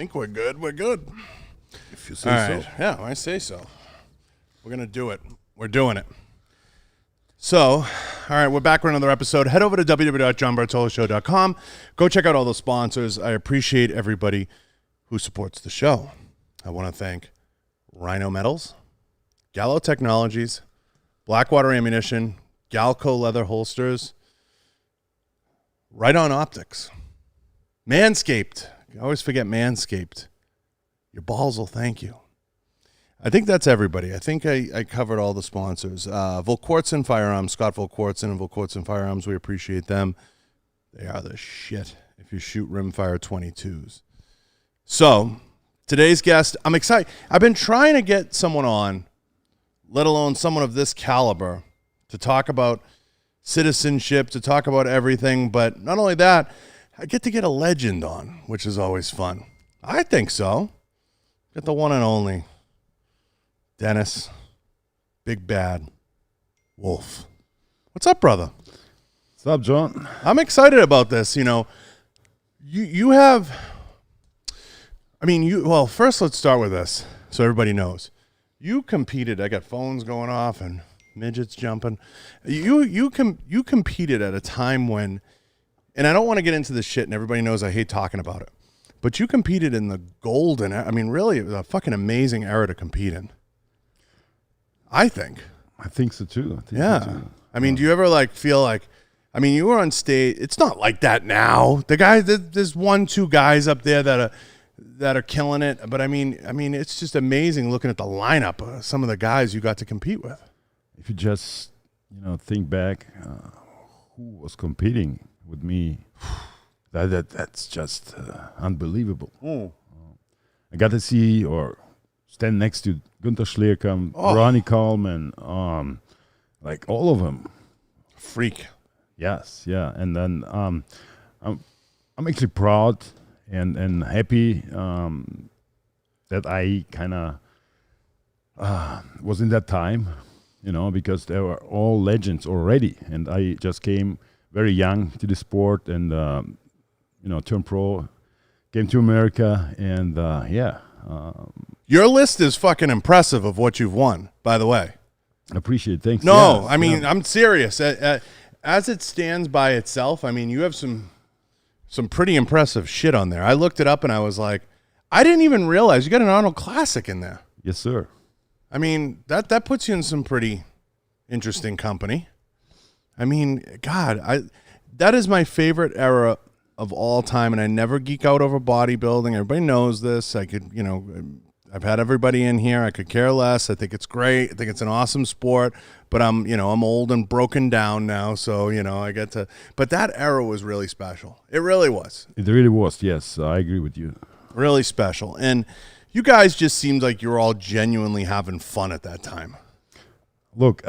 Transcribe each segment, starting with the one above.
think we're good. We're good. If you say so. Yeah, I say so. We're going to do it. We're doing it. So, all right, we're back with another episode. Head over to www.johnbartoloshow.com. Go check out all the sponsors. I appreciate everybody who supports the show. I want to thank Rhino Metals, Gallo Technologies, Blackwater Ammunition, Galco Leather Holsters, Right On Optics, Manscaped. I always forget Manscaped. Your balls will thank you. I think that's everybody. I think I covered all the sponsors. Volquartsen Firearms, Scott Volquartsen and Volquartsen Firearms. We appreciate them. They are the shit if you shoot rimfire 22s. So, today's guest, I'm excited. I've been trying to get someone on, let alone someone of this caliber, to talk about citizenship, to talk about everything. But not only that, I get to get a legend on, which is always fun. I think so. Get the one and only Dennis, Big Bad Wolf. What's up, brother? What's up, John? I'm excited about this. You know, you have, well, first let's start with this so everybody knows. You competed. I got phones going off and midgets jumping. You competed at a time when, and I don't want to get into this shit, and everybody knows I hate talking about it, but you competed in the golden, really, it was a fucking amazing era to compete in. I think so too. Do you ever feel like, you were on stage. It's not like that now. The guys, there's 1-2 guys up there that are killing it. But it's just amazing looking at the lineup of some of the guys you got to compete with. If you just, think back, who was competing with me, that's just unbelievable. I got to see or stand next to Günther Schlierkamp, Ronnie Coleman, all of them. Freak. Yes, yeah. And then I'm actually proud and happy that I kind of was in that time, because they were all legends already. And I just came very young to the sport and, turned pro, came to America, and your list is fucking impressive of what you've won, by the way. I appreciate it. Thanks. No, I'm serious. As it stands by itself, you have some pretty impressive shit on there. I looked it up and I was like, I didn't even realize you got an Arnold Classic in there. Yes, sir. That puts you in some pretty interesting company. God, that is my favorite era of all time, and I never geek out over bodybuilding. Everybody knows this. I could, I've had everybody in here. I could care less. I think it's great. I think it's an awesome sport, but I'm old and broken down now, so, I get to, but that era was really special. It really was. It really was, yes. I agree with you. Really special. And you guys just seemed like you were all genuinely having fun at that time. Look,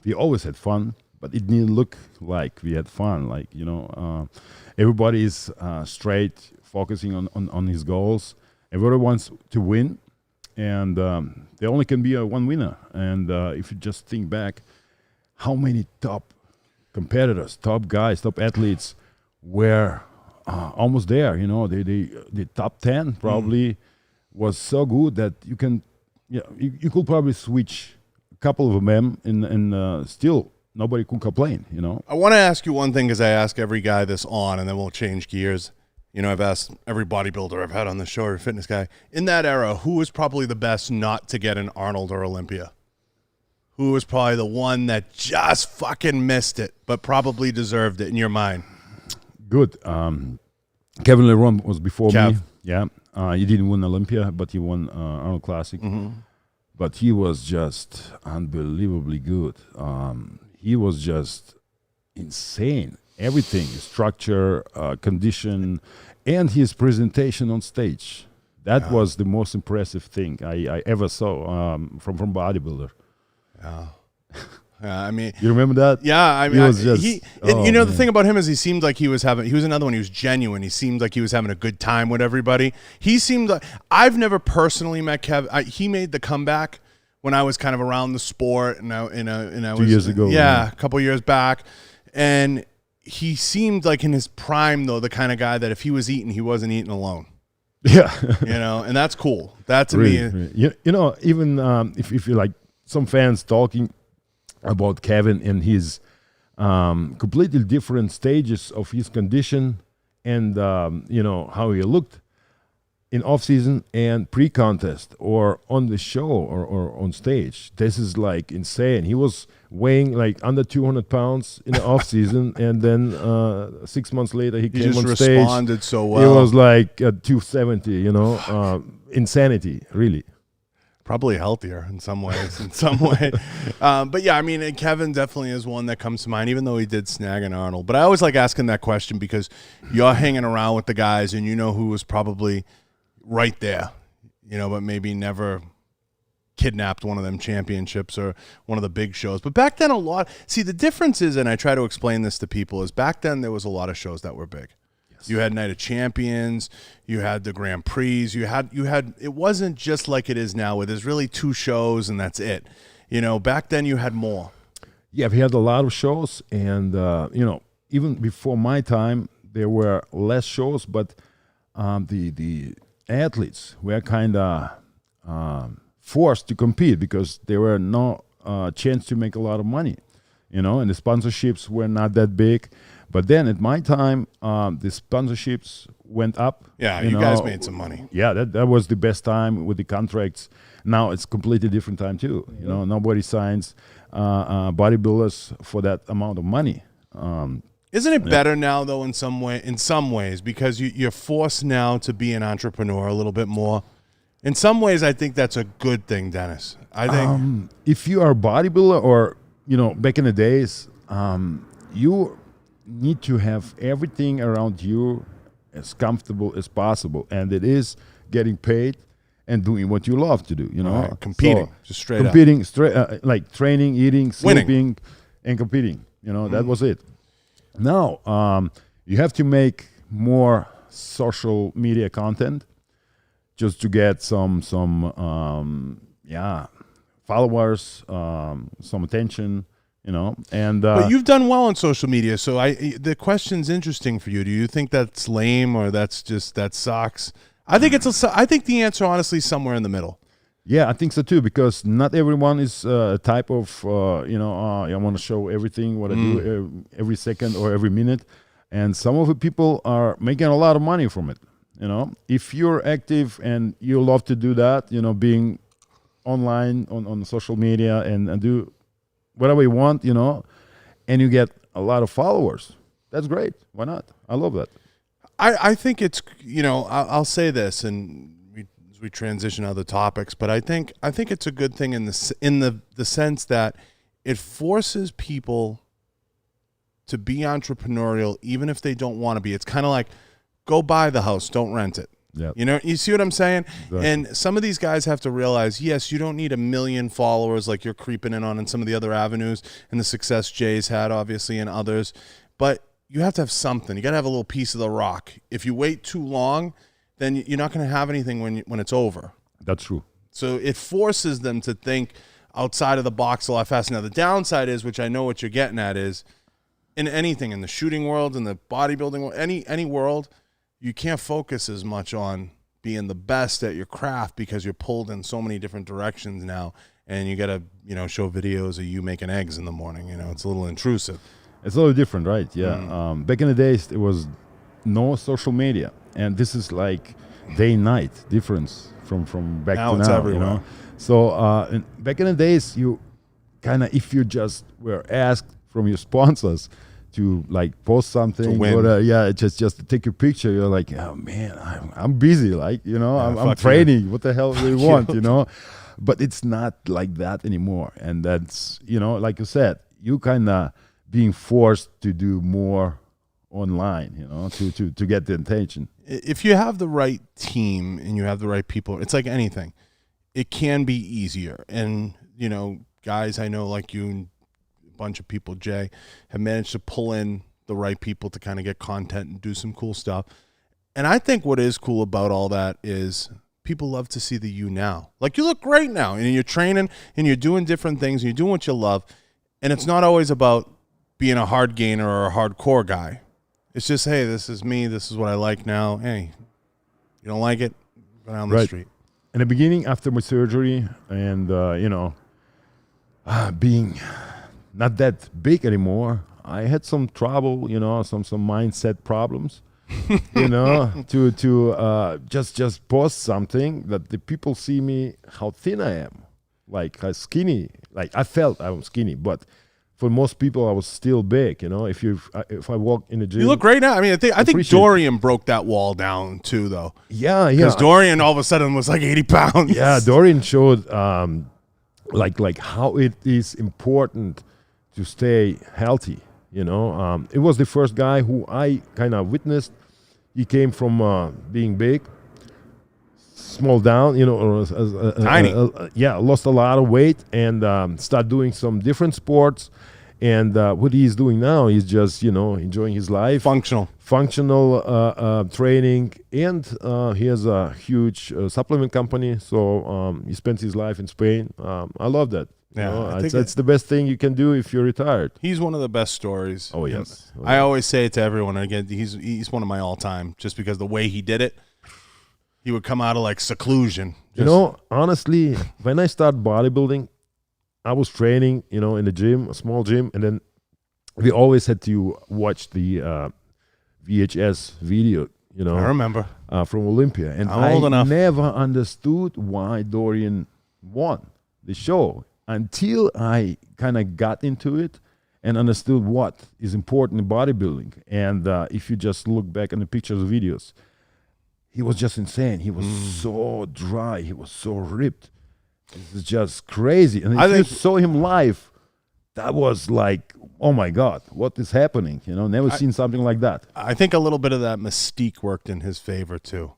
we always had fun, but it didn't look like we had fun. Everybody is straight, focusing on his goals. Everybody wants to win, and there only can be one winner. And if you just think back, how many top competitors, top guys, top athletes were almost there. The top 10 probably was so good that you could probably switch a couple of them, and still nobody could complain. I want to ask you one thing, because I ask every guy this on, and then we'll change gears. I've asked every bodybuilder I've had on the show, or fitness guy, in that era, who was probably the best not to get an Arnold or Olympia? Who was probably the one that just fucking missed it, but probably deserved it in your mind? Good. Kevin Levrone was before me. Yeah. He didn't win Olympia, but he won Arnold Classic. Mm-hmm. But he was just unbelievably good. He was just insane. Everything, structure, condition, and his presentation on stage. That was the most impressive thing I ever saw from bodybuilder. Yeah. You remember that? Yeah, he was just, the thing about him is he seemed like he was another one. He was genuine. He seemed like he was having a good time with everybody. He seemed like, I've never personally met Kev. He made the comeback when I was kind of around the sport, and I was 2 years ago. Yeah, a couple years back, and he seemed like in his prime though, the kind of guy that if he was eating, he wasn't eating alone. Yeah. And that's cool. That to Really, me, really. Even if you like some fans talking about Kevin and his completely different stages of his condition and how he looked in off season and pre-contest or on the show or on stage. This is like insane. He was weighing like under 200 pounds in the off season, and then 6 months later he came just on stage. responded so well. It was like 270. Insanity, really. Probably healthier in some ways. But yeah, I mean, Kevin definitely is one that comes to mind, even though he did snag an Arnold. But I always like asking that question because you're hanging around with the guys and you know who was probably right there, but maybe never kidnapped one of them championships or one of the big shows. But back then the difference is, and I try to explain this to people, is back then there was a lot of shows that were big. Yes. You had Night of Champions, you had the Grand Prix, you had it wasn't just like it is now where there's really 2 shows and that's it. Back then you had more. Yeah, we had a lot of shows, and even before my time there were less shows, but the athletes were kind of forced to compete because there were no chance to make a lot of money, and the sponsorships were not that big. But then at my time, the sponsorships went up. Yeah, you guys made some money. Yeah, that was the best time with the contracts. Now it's completely different time too. Nobody signs bodybuilders for that amount of money. Isn't it better now, though, in some ways, because you're forced now to be an entrepreneur a little bit more? In some ways, I think that's a good thing, Dennis. I think if you are a bodybuilder, or back in the days, you need to have everything around you as comfortable as possible, and it is getting paid and doing what you love to do. Competing, just straight up. Competing, like training, eating, sleeping, and competing. That was it. Now you have to make more social media content just to get some followers, some attention, and but you've done well on social media, so the question's interesting for you. Do you think that's lame, or that sucks? I think I think the answer, honestly, is somewhere in the middle. Yeah, I think so too, because not everyone is a type of I want to show everything what I do every second or every minute, and some of the people are making a lot of money from it. If you're active and you love to do that, being online on social media and do whatever you want, and you get a lot of followers, that's great. Why not? I love that. I think it's, I'll say this, and we transition to other topics, but I think it's a good thing in the sense that it forces people to be entrepreneurial, even if they don't want to be. It's kind of like, go buy the house, don't rent it. Yep. You see what I'm saying? Exactly. And some of these guys have to realize, yes, you don't need 1 million followers like you're creeping in on some of the other avenues and the success Jay's had, obviously, and others. But you have to have something. You got to have a little piece of the rock. If you wait too long, then you're not going to have anything when it's over. That's true. So it forces them to think outside of the box a lot faster. Now, the downside is, which I know what you're getting at, is in anything, in the shooting world, in the bodybuilding world, any world, you can't focus as much on being the best at your craft because you're pulled in so many different directions now, and you got to, show videos of you making eggs in the morning. It's a little intrusive. It's a little different, right? Yeah. Back in the days, there was no social media, and this is like day and night difference from back now to now. It's everywhere. So back in the days, you kind of, if you just were asked from your sponsors to like post something, or just to take a picture, you're like, oh man, I'm busy, like I'm training. What the hell do you want, But it's not like that anymore, and that's like you said, you kind of being forced to do more online, to get the attention. If you have the right team and you have the right people, it's like anything. It can be easier, and guys I know like you and bunch of people, Jay, have managed to pull in the right people to kind of get content and do some cool stuff. And I think what is cool about all that is people love to see the you now. Like, you look great now, and you're training and you're doing different things and you're doing what you love. And it's not always about being a hard gainer or a hardcore guy. It's just, hey, this is me. This is what I like now. Hey, You don't like it? Go down the Right. street. In the beginning, after my surgery, and being not that big anymore, I had some trouble, some mindset problems, to just post something that the people see me how thin I am, like how skinny. Like I felt I was skinny, but for most people I was still big. If I walk in the gym, You look great now. I mean, I think Appreciate it. Dorian broke that wall down too, though. yeah, Because Dorian all of a sudden was like 80 pounds. Yeah, Dorian showed like how it is important to stay healthy. It was the first guy who I kind of witnessed. He came from being big, small down, Tiny. Lost a lot of weight and started doing some different sports. And what he's doing now is just enjoying his life. Functional Training, and he has a huge supplement company. So he spends his life in Spain. I love that. Yeah, I think it's the best thing you can do if you're retired. He's one of the best stories. Oh yes, I always say it to everyone. And again, he's one of my all-time, just because the way he did it. He would come out of like seclusion. Honestly, when I started bodybuilding, I was training, in the gym, a small gym, and then we always had to watch the VHS video, I remember. from Olympia. And I'm old enough. never understood why Dorian won the show until I kind of got into it and understood what is important in bodybuilding. And if you just look back on the pictures and videos, he was just insane. He was so dry. He was so ripped. It's just crazy. And if you saw him live, that was like, oh my God, what is happening? Never seen something like that. I think a little bit of that mystique worked in his favor too.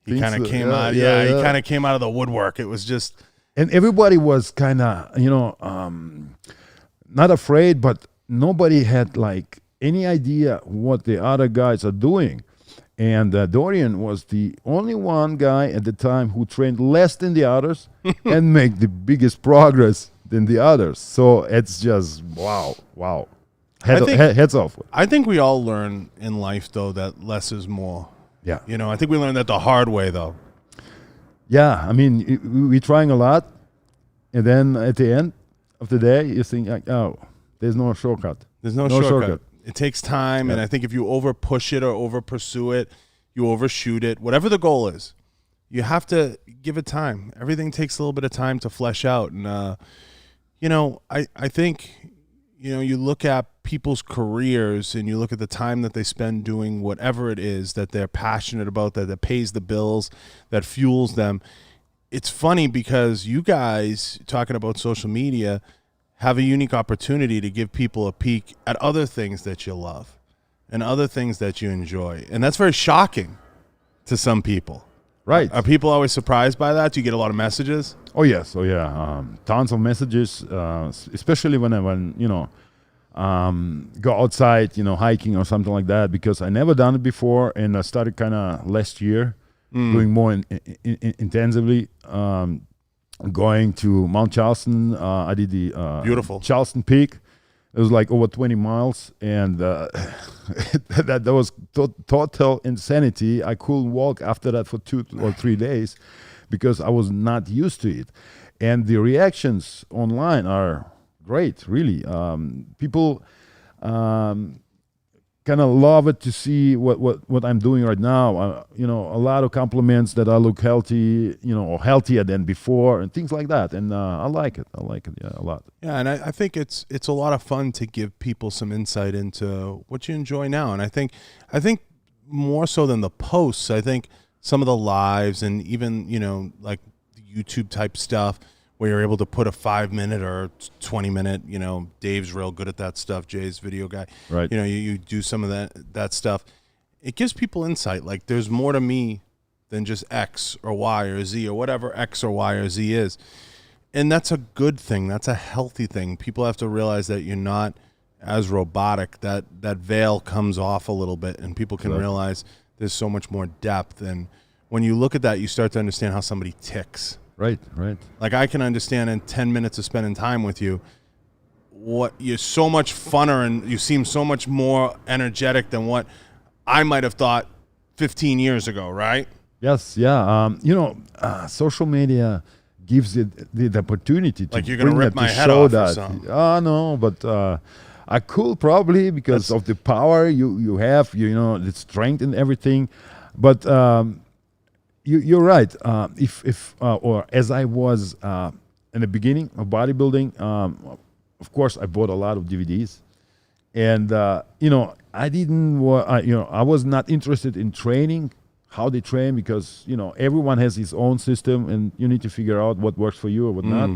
He kind of came out. He kind of came out of the woodwork. It was just. And everybody was kind of, not afraid, but nobody had like any idea what the other guys are doing. And Dorian was the only one guy at the time who trained less than the others and make the biggest progress than the others. So it's just, wow. Heads off. I think we all learn in life, though, that less is more. Yeah. I think we learned that the hard way, though. Yeah, I mean, we're trying a lot, and then at the end of the day, you think, like, oh, there's no shortcut. There's no shortcut. It takes time, and I think if you over push it or over pursue it, you overshoot it, whatever the goal is, you have to give it time. Everything takes a little bit of time to flesh out, and I think you look at people's careers and you look at the time that they spend doing whatever it is that they're passionate about, that pays the bills, that fuels them. It's funny because you guys, talking about social media, have a unique opportunity to give people a peek at other things that you love and other things that you enjoy. And that's very shocking to some people. Right. Are people always surprised by that? Do you get a lot of messages? Oh, yes. Oh, yeah. Tons of messages, especially when go outside, hiking or something like that, because I never done it before, and I started kind of last year doing more intensively. Going to Mount Charleston, I did the Beautiful Charleston Peak. It was like over 20 miles, and that was total insanity. I couldn't walk after that for 2 or 3 days because I was not used to it. And the reactions online are great, really. People kind of love it to see what I'm doing right now. A lot of compliments that I look healthy, or healthier than before, and things like that. And I like it. Yeah, a lot. Yeah, and I think it's a lot of fun to give people some insight into what you enjoy now. And I think more so than the posts, I think some of the lives and even like the YouTube type stuff, where you're able to put a 5-minute or 20-minute, Dave's real good at that stuff. Jay's video guy, right? You do some of that stuff. It gives people insight. Like there's more to me than just X or Y or Z or whatever X or Y or Z is. And that's a good thing. That's a healthy thing. People have to realize that you're not as robotic. That veil comes off a little bit, and people can realize there's so much more depth. And when you look at that, you start to understand how somebody ticks. Right. Like I can understand in 10 minutes of spending time with you, what you're so much funner and you seem so much more energetic than what I might have thought 15 years ago, right? Yes, yeah. Social media gives it the opportunity to Like you're gonna bring rip that, my to head show off or that. something. No, but I could probably because That's- of the power you have, the strength and everything. But you're right. If or as I was in the beginning of bodybuilding, of course I bought a lot of DVDs, and I didn't. I was not interested in training, how they train, because everyone has his own system, and you need to figure out what works for you or what not.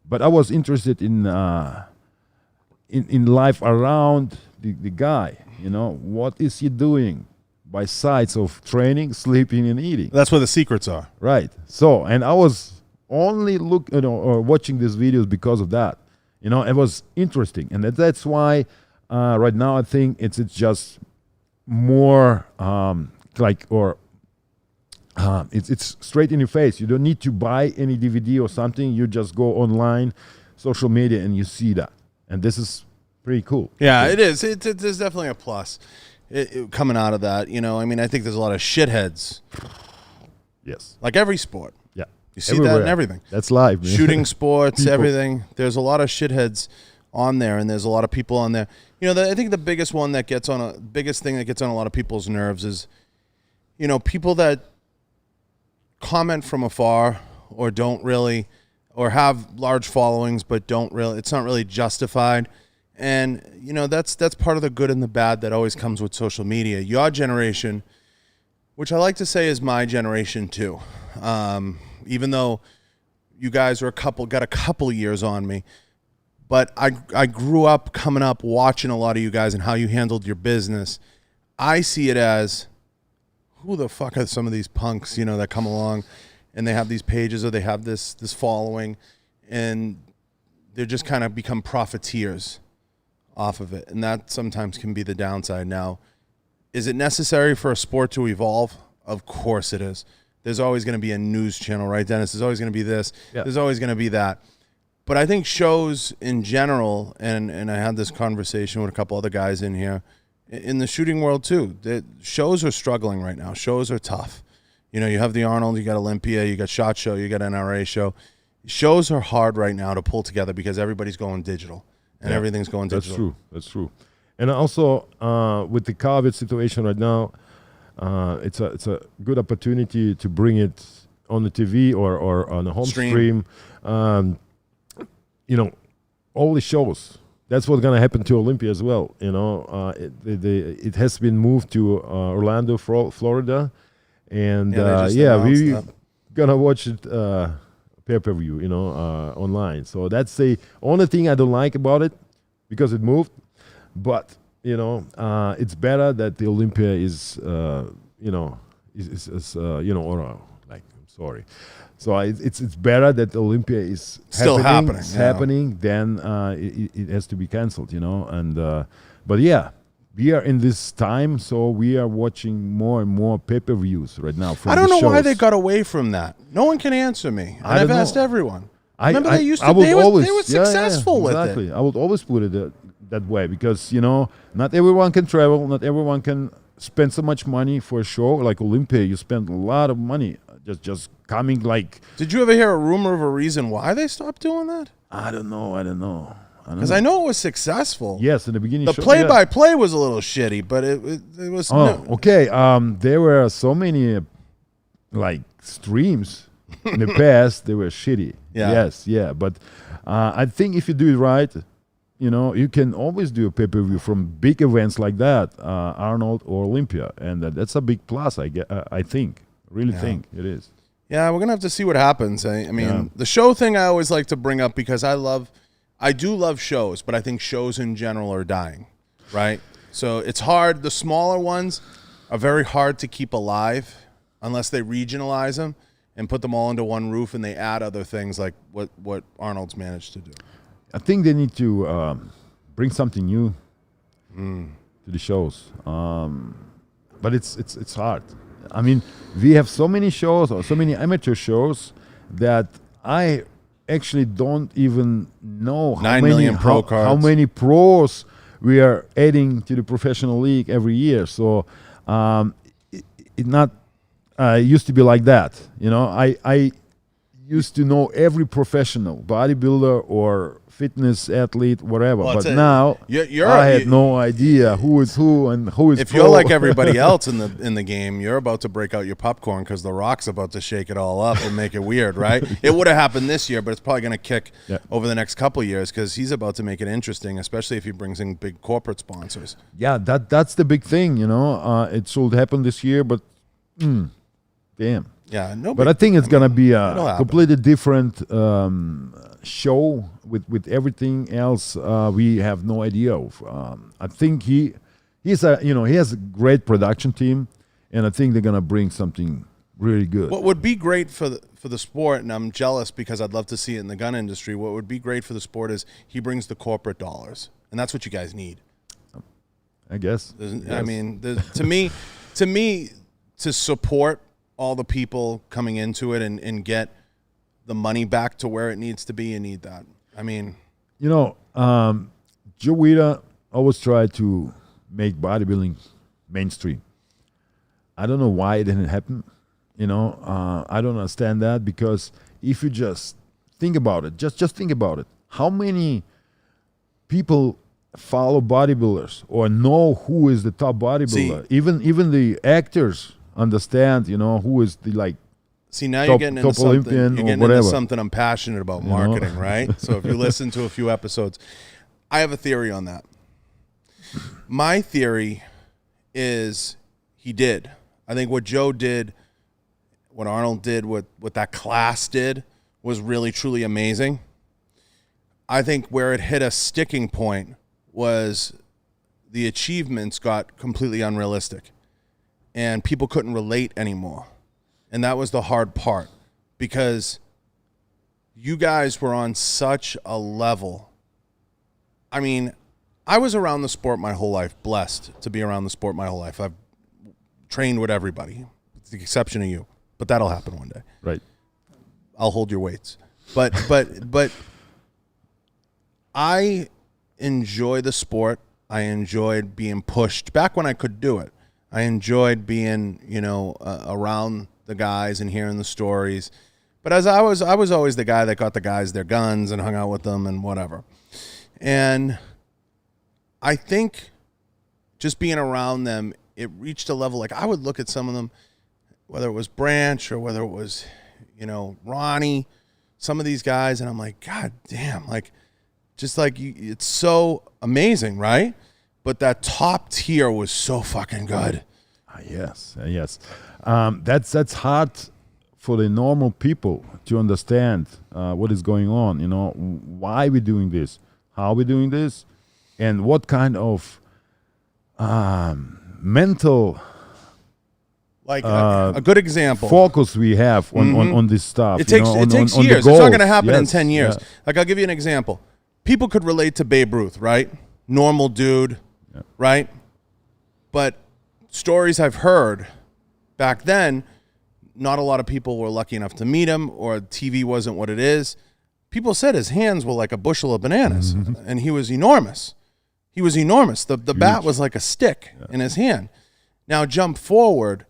But I was interested in life around the guy. What is he doing besides of training, sleeping, and eating? That's where the secrets are. Right. So, and I was only or watching these videos because of that. It was interesting, and that's why right now I think it's just more it's straight in your face. You don't need to buy any DVD or something. You just go online, social media, and you see that. And this is pretty cool. Yeah, it is. There's definitely a plus coming out of that. I think there's a lot of shitheads, Yes. like every sport. Yeah. You see that in everything. That's life, man. Shooting sports, People. everything. There's a lot of shitheads on there, and there's a lot of people on there. I think the biggest thing that gets on a lot of people's nerves is, people that comment from afar or don't really, or have large followings but don't really. It's not really justified, and that's part of the good and the bad that always comes with social media. Your generation, which I like to say is my generation too. Even though you guys are got a couple years on me, but I grew up coming up watching a lot of you guys and how you handled your business. I see it as, who the fuck are some of these punks, that come along and they have these pages or they have this following and they're just kind of become profiteers off of it. And that sometimes can be the downside. Now, is it necessary for a sport to evolve? Of course it is. There's always going to be a news channel, right, Dennis? There's always going to be this. Yeah. There's always going to be that. But I think shows in general, and I had this conversation with a couple other guys in here, in the shooting world too, shows are struggling right now. Shows are tough. You have the Arnold, you got Olympia, you got SHOT Show, you got NRA Show. Shows are hard right now to pull together because everybody's going digital and everything's going digital. That's true. And also with the COVID situation right now, it's a good opportunity to bring it on the TV or on a home stream. All the shows. That's what's gonna happen to Olympia as well. It has been moved to Orlando, Florida, and we gonna watch it pay-per-view, online. So that's the only thing I don't like about it because it moved. But it's better that the Olympia is So it's better that the Olympia is still happening than it has to be canceled, And but yeah, we are in this time, so we are watching more and more pay-per-views right now. I don't know why they got away from that. No one can answer me. And I've asked everyone. Remember they used to. They were successful with it. I would always put it that way because not everyone can travel, not everyone can spend so much money for a show like Olympia. You spend a lot of money just coming like. Did you ever hear a rumor of a reason why they stopped doing that? I don't know. Because I know it was successful. Yes, in the beginning. The play-by-play was a little shitty, but it was. Okay. There were so many streams in the past. They were shitty. Yeah. Yes. Yeah. But I think if you do it right, you can always do a pay-per-view from big events like that, Arnold or Olympia, and that's a big plus. I think. Really think it is. Yeah, we're gonna have to see what happens. I mean, the show thing I always like to bring up because I do love shows, but I think shows in general are dying, right? So it's hard. The smaller ones are very hard to keep alive unless they regionalize them and put them all under one roof and they add other things like what Arnold's managed to do. I think they need to bring something new to the shows, but it's hard. I mean, we have so many shows or so many amateur shows that I actually don't even know how many pros we are adding to the professional league every year. So it used to be like that. You know, I used to know every professional bodybuilder or fitness athlete, whatever. Well, but now I had no idea who is who and who is. If you're like everybody else in the game, you're about to break out your popcorn because The Rock's about to shake it all up and make it weird, right? It would have happened this year, but it's probably going to kick over the next couple of years because he's about to make it interesting, especially if he brings in big corporate sponsors. Yeah, that's the big thing, you know. It should happen this year, but damn. Yeah, but I think it's gonna be a completely different show with everything else. We have no idea of. I think he has a great production team, and I think they're gonna bring something really good. What would be great for the sport, and I'm jealous because I'd love to see it in the gun industry. What would be great for the sport is he brings the corporate dollars, and that's what you guys need. I guess. I mean, to me, to support all the people coming into it and get the money back to where it needs to be, you need that. I mean, you know, Joe Weider always tried to make bodybuilding mainstream. I don't know why it didn't happen. You know, I don't understand that, because if you just think about it, just think about it. How many people follow bodybuilders or know who is the top bodybuilder? Even the actors understand, you know, who is the See, now you're getting into something. You're getting into something I'm passionate about, marketing, right? So if you listen to a few episodes, I have a theory on that. My theory is he did. I think what Joe did, what Arnold did, what that class did was really, truly amazing. I think where it hit a sticking point was the achievements got completely unrealistic and people couldn't relate anymore. And that was the hard part, because you guys were on such a level. I mean, I was around the sport my whole life, blessed to be around the sport my whole life. I've trained with everybody, with the exception of you. But that'll happen one day. Right. I'll hold your weights. But I enjoy the sport. I enjoyed being pushed back when I could do it. I enjoyed being, around the guys and hearing the stories. But as I was always the guy that got the guys their guns and hung out with them and whatever. And I think just being around them, it reached a level, like I would look at some of them, whether it was Branch or whether it was, Ronnie, some of these guys, and I'm like, God damn, it's so amazing, right? But that top tier was so fucking good. Yes. That's hard for the normal people to understand what is going on. You know, why we're doing this, how we're doing this, and what kind of mental. A good example. Focus we have on this stuff. It takes years. It's not going to happen in 10 years. Yeah. I'll give you an example. People could relate to Babe Ruth, right? Normal dude, right? But stories I've heard back then, not a lot of people were lucky enough to meet him, or TV wasn't what it is. People said his hands were like a bushel of bananas, and he was enormous. He was enormous. The bat was like a stick in his hand. Now jump forward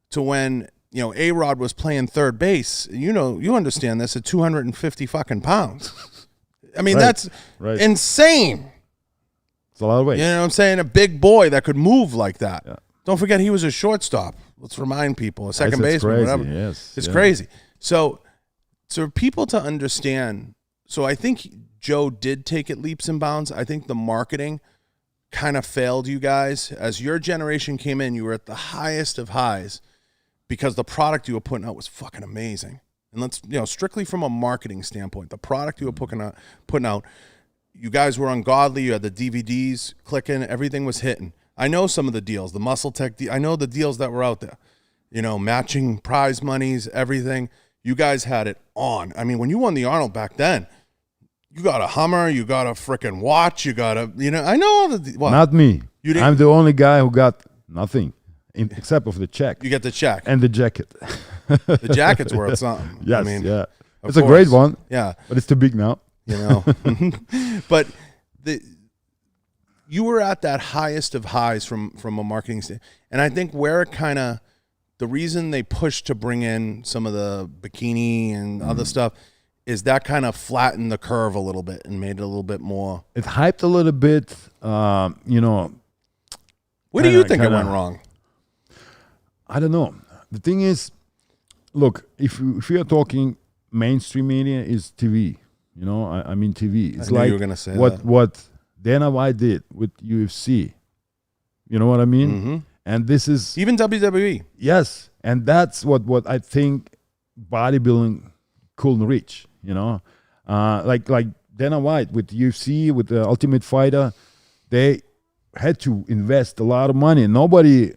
to when, A-Rod was playing third base. You understand this, at 250 fucking pounds. I mean, that's insane. It's a lot of weight. You know what I'm saying? A big boy that could move like that. Yeah. Don't forget he was a shortstop. Let's remind people, a second baseman, whatever. Yes. It's crazy. So for people to understand, so I think Joe did take it leaps and bounds. I think the marketing kind of failed you guys. As your generation came in, you were at the highest of highs because the product you were putting out was fucking amazing. And let's, strictly from a marketing standpoint, the product you were putting out, you guys were ungodly. You had the DVDs clicking. Everything was hitting. I know some of the deals, the Muscle Tech. I know the deals that were out there. Matching prize monies, everything. You guys had it on. I mean, when you won the Arnold back then, you got a Hummer, you got a freaking watch, you got a, I know all the. Well, not me. I'm the only guy who got nothing except of the check. You get the check and the jacket. The jacket's worth something. Yes, it's a great one. Yeah, but it's too big now. But you were at that highest of highs from a marketing standpoint, and I think where it kind of the reason they pushed to bring in some of the bikini and other stuff is that kind of flattened the curve a little bit and made it a little bit more. It hyped a little bit, you know. Where do you think it went wrong? I don't know. The thing is, look, if we are talking mainstream media, is TV. You know, I mean TV. It's I knew like you were gonna say what Dana White did with UFC. You know what I mean? Mm-hmm. And this is Even WWE. yes, and that's what I think bodybuilding couldn't reach. You know, like Dana White with UFC, with the Ultimate Fighter, they had to invest a lot of money. Nobody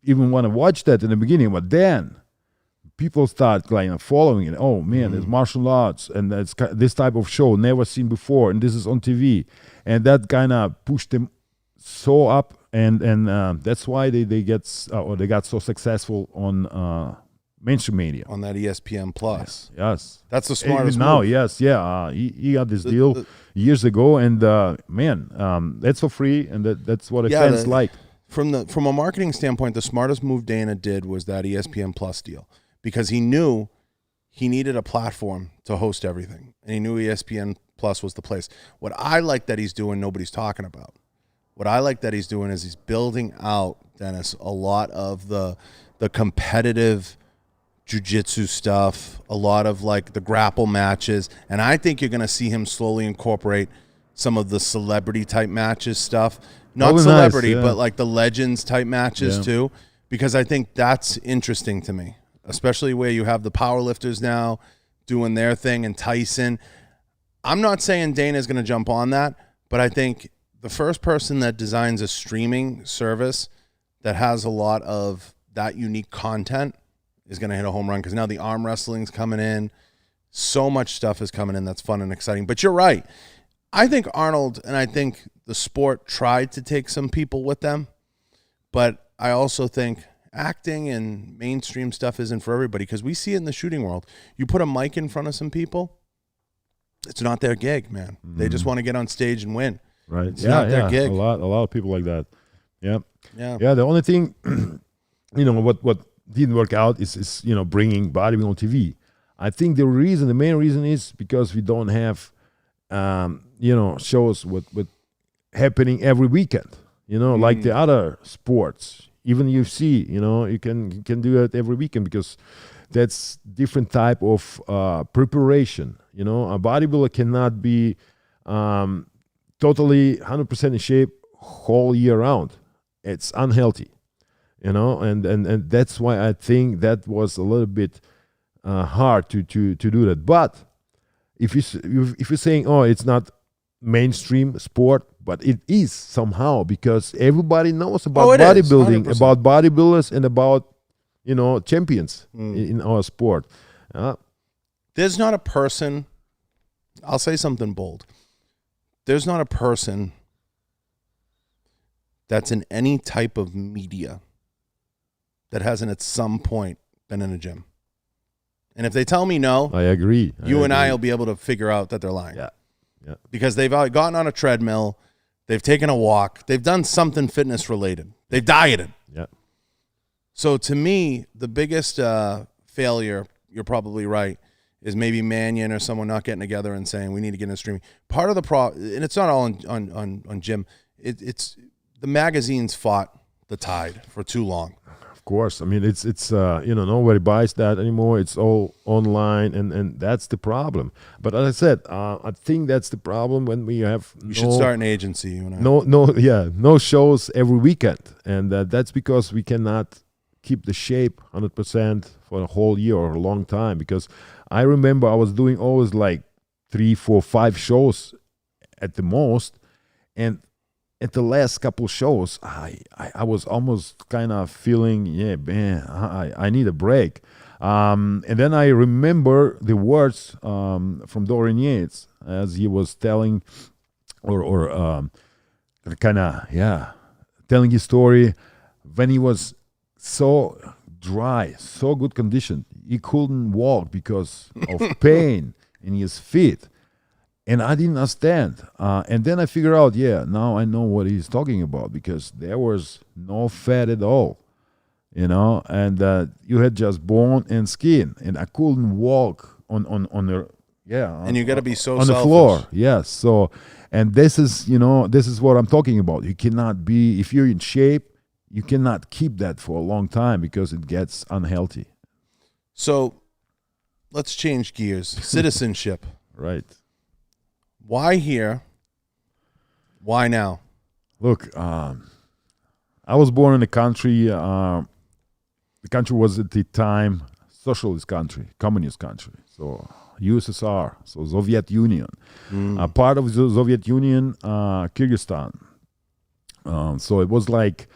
even want to watch that in the beginning, but then people start like following it. Oh man, there's martial arts, and that's this type of show never seen before, and this is on TV, and that kind of pushed them so up, and that's why they got so successful on mainstream media. On that ESPN Plus. Yes, That's the smartest now. move. Yes, yeah, he got this deal years ago, and man, that's for free, and that's what fans like. From a marketing standpoint, the smartest move Dana did was that ESPN Plus deal, because he knew he needed a platform to host everything, and he knew ESPN Plus was the place. What I like that he's doing, nobody's talking about. What I like that he's doing is he's building out, Dennis, a lot of the competitive jiu-jitsu stuff, a lot of like the grapple matches, and I think you're going to see him slowly incorporate some of the celebrity type matches stuff. Not celebrity, but like the legends type matches too, because I think that's interesting to me, especially where you have the powerlifters now doing their thing and Tyson. I'm not saying Dana's going to jump on that, but I think the first person that designs a streaming service that has a lot of that unique content is going to hit a home run, because now the arm wrestling's coming in. So much stuff is coming in that's fun and exciting. But you're right. I think Arnold and I think the sport tried to take some people with them, but I also think acting and mainstream stuff isn't for everybody, because we see it in the shooting world. You put a mic in front of some people, it's not their gig, man. They just want to get on stage and win. Right. It's not their gig. A lot of people like that. Yeah. Yeah. Yeah. The only thing, you know, what didn't work out is you know, bringing bodybuilding on TV. I think the main reason is because we don't have, you know, shows with happening every weekend. You know, like the other sports, even UFC. You know, you can do it every weekend, because that's different type of preparation. You know, a bodybuilder cannot be totally 100% in shape whole year round. It's unhealthy. You know, and that's why I think that was a little bit hard to do that. But if you're saying, oh, it's not mainstream sport, but it is somehow, because everybody knows about bodybuilding, about bodybuilders, and about, you know, champions in our sport. There's not a person, I'll say something bold. There's not a person that's in any type of media that hasn't at some point been in a gym. And if they tell me no, I agree. And I will be able to figure out that they're lying. Yeah. Because they've gotten on a treadmill, they've taken a walk, they've done something fitness related. They've dieted. Yeah. So to me, the biggest failure, you're probably right, is maybe Mannion or someone not getting together and saying we need to get into streaming. Part of the problem, and it's not all on Jim, it's the magazines fought the tide for too long. Of course. I mean, it's you know, nobody buys that anymore. It's all online, and that's the problem. But as I said, I think that's the problem when we have You should start an agency. You and I. No shows every weekend, and that's because we cannot keep the shape 100% for a whole year or a long time. Because I remember I was doing always like 3, 4, 5 shows at the most, and at the last couple shows, I was almost kind of feeling, yeah, man, I need a break. And then I remember the words from Dorian Yates as he was telling, or kind of, telling his story when he was so dry, so good condition, he couldn't walk because of pain in his feet. And I didn't understand. And then I figured out, now I know what he's talking about, because there was no fat at all. you know, and you had just bone and skin, and I couldn't walk on the And you got to be so on the selfish. floor. Yes, so and this is this is what I'm talking about. You cannot be, if you're in shape, you cannot keep that for a long time because it gets unhealthy. So let's change gears. Citizenship. Right. Why here? Why now? Look, I was born in a country. The country was at the time socialist country, communist country. So USSR, so Soviet Union. Part of the Soviet Union, Kyrgyzstan. So it was like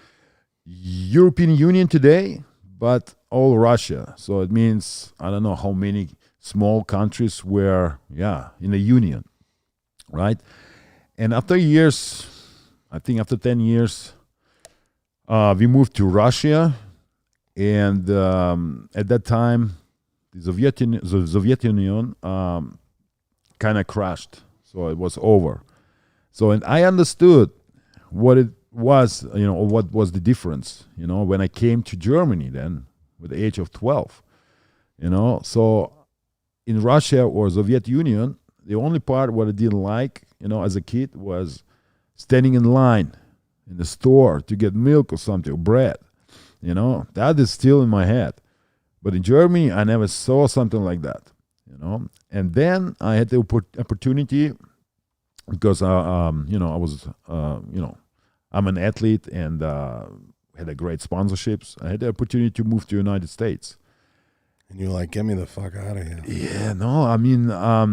European Union today, but all Russia. So it means I don't know how many small countries were, in the union, right? And after years, I think after 10 years, we moved to Russia, and at that time, the Soviet Union kind of crashed, so it was over. So, and I understood what it was, what was the difference, when I came to Germany then, with the age of 12, So in Russia or Soviet Union, the only part what I didn't like, as a kid was standing in line in the store to get milk or something, or bread. That is still in my head. But in Germany, I never saw something like that. And then I had the opportunity because I was I'm an athlete and had a great sponsorships. I had the opportunity to move to the United States. And you're like, get me the fuck out of here. Yeah, no, I mean,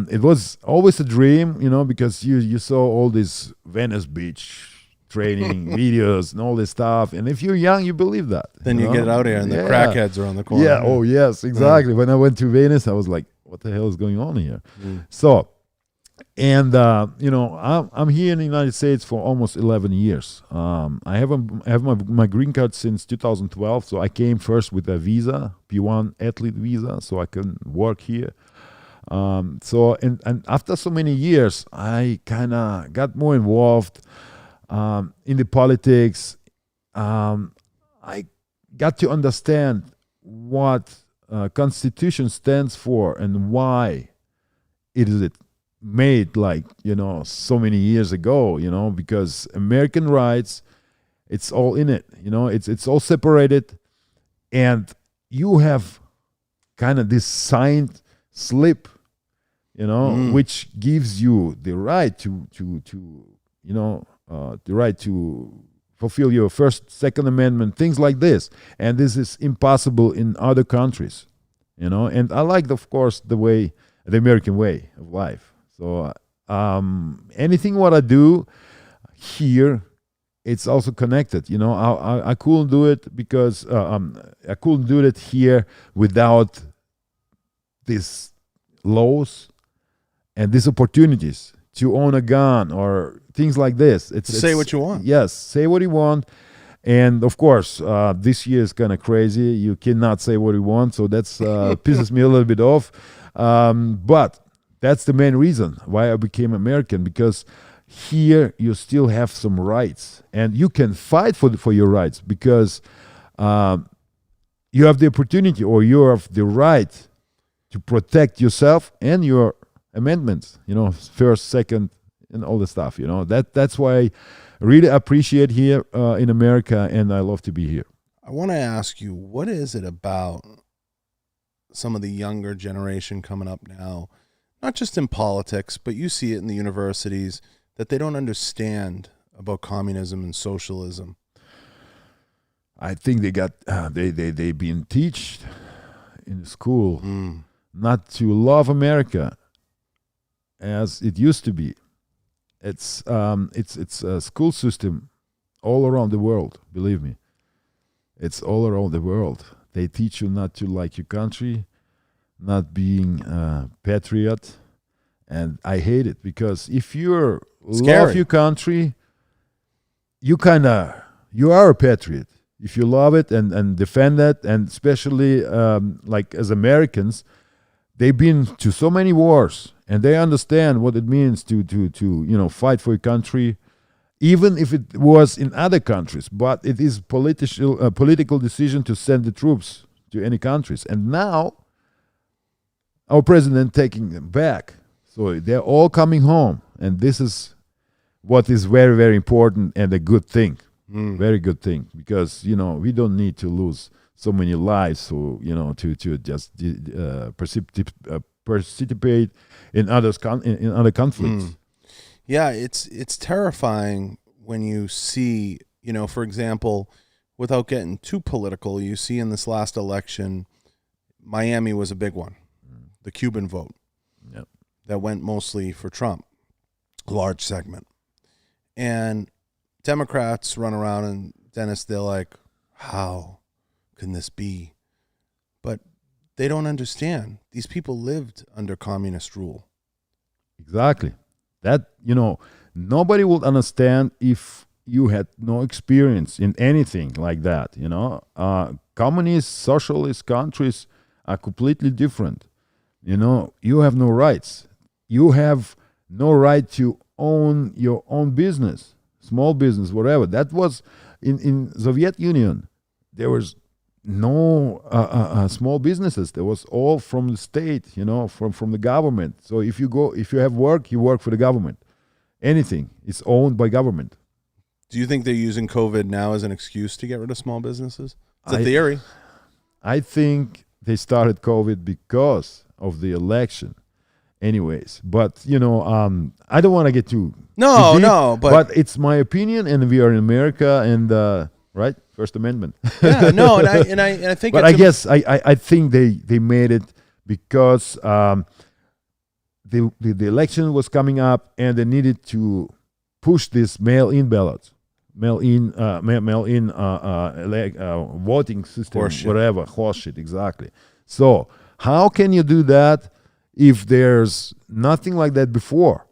it was always a dream, because you saw all this Venice Beach training videos and all this stuff. And if you're young, you believe that. Then you get out here and the crackheads are on the corner. Yeah, oh yes, exactly. When I went to Venice, I was like, what the hell is going on here? So, and I'm here in the United States for almost 11 years. I have my green card since 2012. So I came first with a visa, P1 athlete visa, so I can work here. So and after so many years, I kind of got more involved in the politics. I got to understand what Constitution stands for and why it made so many years ago, because American rights, it's all in it, it's all separated, and you have kind of this signed slip, which gives you the right to the right to fulfill your First, Second Amendment, things like this. And this is impossible in other countries, And I like, of course, the American way of life. So anything what I do here, it's also connected. I couldn't do it because I couldn't do it here without these laws and these opportunities to own a gun or things like this. Say what you want. Yes, say what you want. And of course, this year is kind of crazy. You cannot say what you want, so that's pisses me a little bit off. But that's the main reason why I became American, because here you still have some rights, and you can fight for your rights because you have the opportunity, or you have the right to protect yourself and your amendments, first, second, and all the stuff, That's why I really appreciate here in America, and I love to be here. I want to ask you, what is it about some of the younger generation coming up now, not just in politics, but you see it in the universities, that they don't understand about communism and socialism? I think they got they been taught in school not to love America as it used to be. It's a school system all around the world. Believe me, it's all around the world. They teach you not to like your country, not being a patriot, and I hate it, because if you love your country, you are a patriot. If you love it and defend it, and especially like as Americans, they've been to so many wars, and they understand what it means to fight for your country, even if it was in other countries. But it is political decision to send the troops to any countries. And now our president taking them back. So they're all coming home. And this is what is very, very important and a good thing. Very good thing. Because, we don't need to lose so many lives, so to just participate in in other conflicts. Yeah, it's terrifying when you see, for example, without getting too political, you see in this last election, Miami was a big one, the Cuban vote. Yep. That went mostly for Trump, a large segment, and Democrats run around and Dennis, they're like, how can this be? But they don't understand. These people lived under communist rule. Exactly. That, nobody would understand if you had no experience in anything like that, Communist, socialist countries are completely different. You have no rights. You have no right to own your own business, small business, whatever. That was in Soviet Union. There was no small businesses. There was all from the state, from the government. So if you have work, you work for the government. Anything is owned by government. Do you think they're using COVID now as an excuse to get rid of small businesses? It's a theory. I think they started COVID because of the election. Anyways, but I don't want to get too deep, but it's my opinion, and we are in America, and right, First Amendment. Yeah, no, and I think. But I guess I think they made it because the election was coming up, and they needed to push this mail-in ballots, mail-in voting system, Horseshit. whatever, horseshit, exactly. So how can you do that if there's nothing like that before,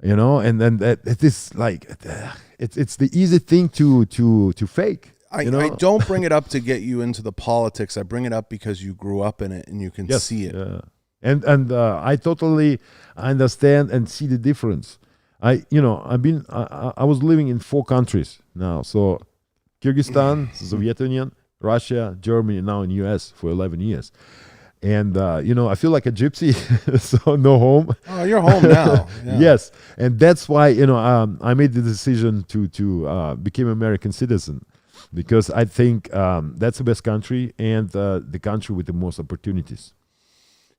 and then that it is like it's the easy thing to fake. I don't bring it up to get you into the politics. I bring it up because you grew up in it and you can see it. Yeah. And I totally understand and see the difference. I was living in 4 countries now. So Kyrgyzstan, Soviet Union, Russia, Germany, now in US for 11 years. And, I feel like a gypsy, so no home. Oh, you're home now. Yeah. Yes. And that's why, I made the decision to become an American citizen, because I think that's the best country and the country with the most opportunities.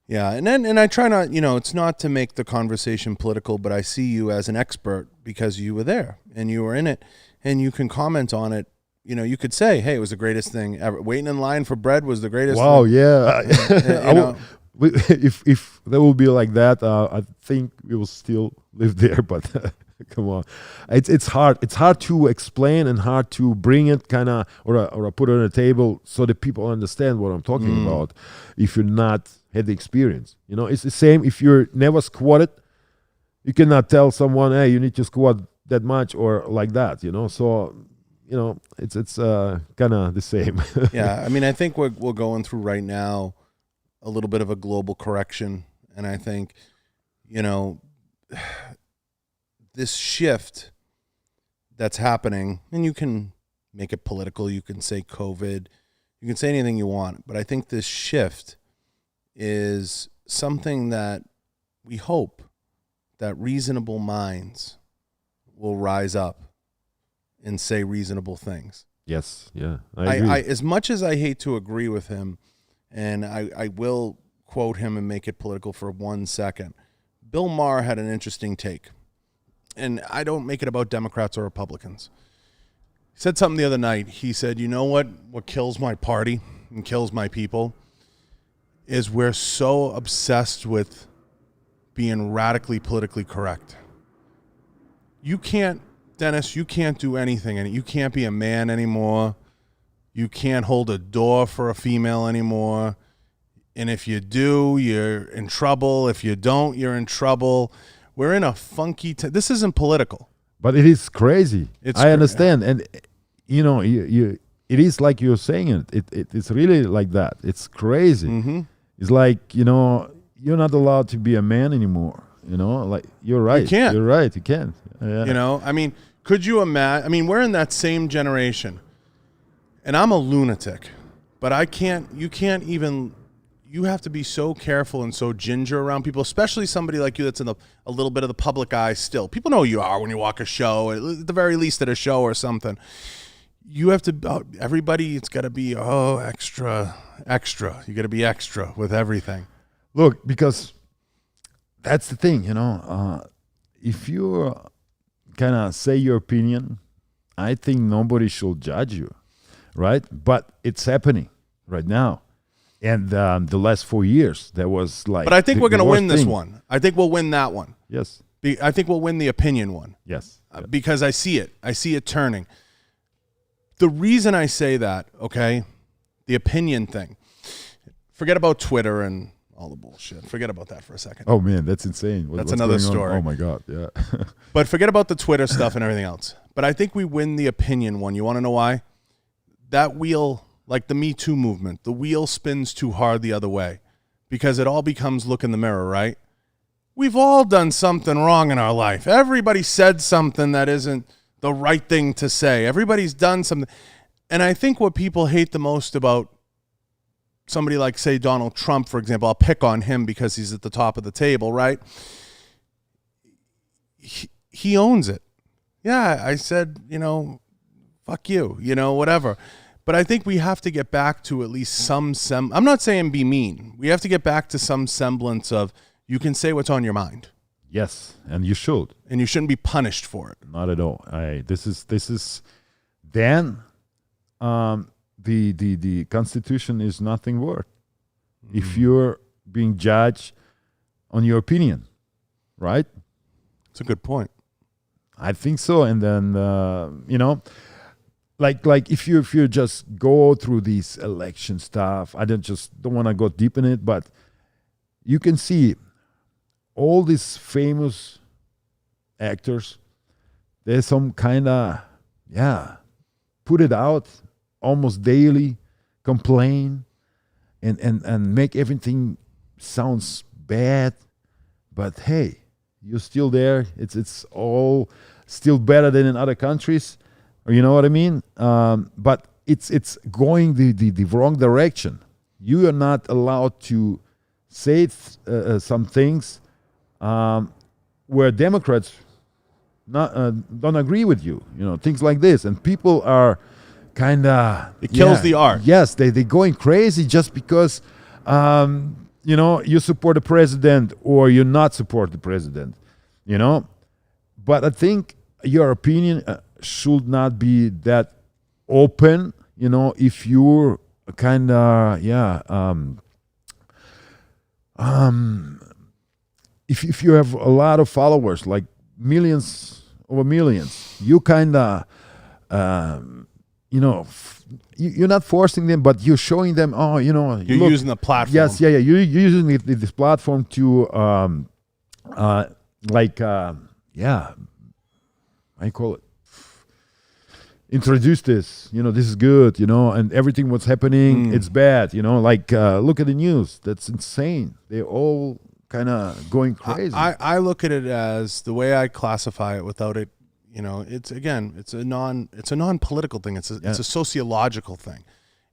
Yeah. And I try not, it's not to make the conversation political, but I see you as an expert because you were there and you were in it and you can comment on it. You could say, hey, it was the greatest thing ever. Waiting in line for bread was the greatest wow, thing. Yeah. If that will be like that, I think we will still live there. But come on. It's hard. It's hard to explain and hard to bring it kind of or put it on a table so that people understand what I'm talking about if you're not had the experience. It's the same if you're never squatted. You cannot tell someone, hey, you need to squat that much or like that, So it's kind of the same. Yeah, I mean, I think we're going through right now a little bit of a global correction, and I think, this shift that's happening, and you can make it political, you can say COVID, you can say anything you want, but I think this shift is something that we hope that reasonable minds will rise up and say reasonable things. Yes, yeah, I agree. I as much as I hate to agree with him, and I will quote him and make it political for 1 second. Bill Maher had an interesting take, and I don't make it about Democrats or Republicans. He said something the other night. He said, you know what kills my party and kills my people is we're so obsessed with being radically politically correct. Dennis, you can't do anything, and you can't be a man anymore. You can't hold a door for a female anymore. And if you do, you're in trouble. If you don't, you're in trouble. We're in a funky this isn't political. But it is crazy. I understand. And, it is like you're saying it's really like that. It's crazy. Mm-hmm. It's like, you're not allowed to be a man anymore. Like, you're right. You can't. You're right. You can't. I mean, Could you imagine? I mean, we're in that same generation, and I'm a lunatic, but you can't even, you have to be so careful and so ginger around people, especially somebody like you that's in a little bit of the public eye still. People know who you are when you walk a show, at the very least at a show or something. You have to, everybody, it's got to be, extra. You got to be extra with everything. Look, because that's the thing, if you kind of say your opinion, I think nobody should judge you, right? But it's happening right now. And the last 4 years, there was like. But I think we're going to win this one. I think we'll win that one. Yes. I think we'll win the opinion one. Yes. Because I see it. I see it turning. The reason I say that, okay, the opinion thing, forget about Twitter and all the bullshit. Forget about that for a second. Oh, man, that's insane. That's another story. Oh, my God, yeah. But forget about the Twitter stuff and everything else. But I think we win the opinion one. You want to know why? That wheel, like the Me Too movement, the wheel spins too hard the other way because it all becomes look in the mirror, right? We've all done something wrong in our life. Everybody said something that isn't the right thing to say. Everybody's done something. And I think what people hate the most about somebody like, say, Donald Trump, for example, I'll pick on him because he's at the top of the table, right? He owns it. Yeah, I said, fuck you, whatever. But I think we have to get back to at least some I'm not saying be mean. We have to get back to some semblance of you can say what's on your mind. Yes, and you should. And you shouldn't be punished for it. Not at all. This is then the Constitution is nothing worth if you're being judged on your opinion, right? It's a good point. I think so. And then like if you just go through these election stuff, I don't want to go deep in it, but you can see all these famous actors, there's some kind of put it out almost daily, complain and make everything sounds bad, but hey, you're still there. It's all still better than in other countries, or you know what I mean. But it's going the wrong direction. You are not allowed to say some things where Democrats don't agree with you. Things like this, and people are kind of it kills the art. Yes, they going crazy just because you support the president or you not support the president. But I think your opinion should not be that open. If you're kind of if you have a lot of followers, like millions over millions, you kind of you're not forcing them, but you're showing them. You're using the platform. Yes, yeah. You're using this platform to I call it introduce this. This is good. And everything what's happening, it's bad. Look at the news. That's insane. They're all kind of going crazy. I look at it as the way I classify it without it. It's a non-political thing. It's a sociological thing.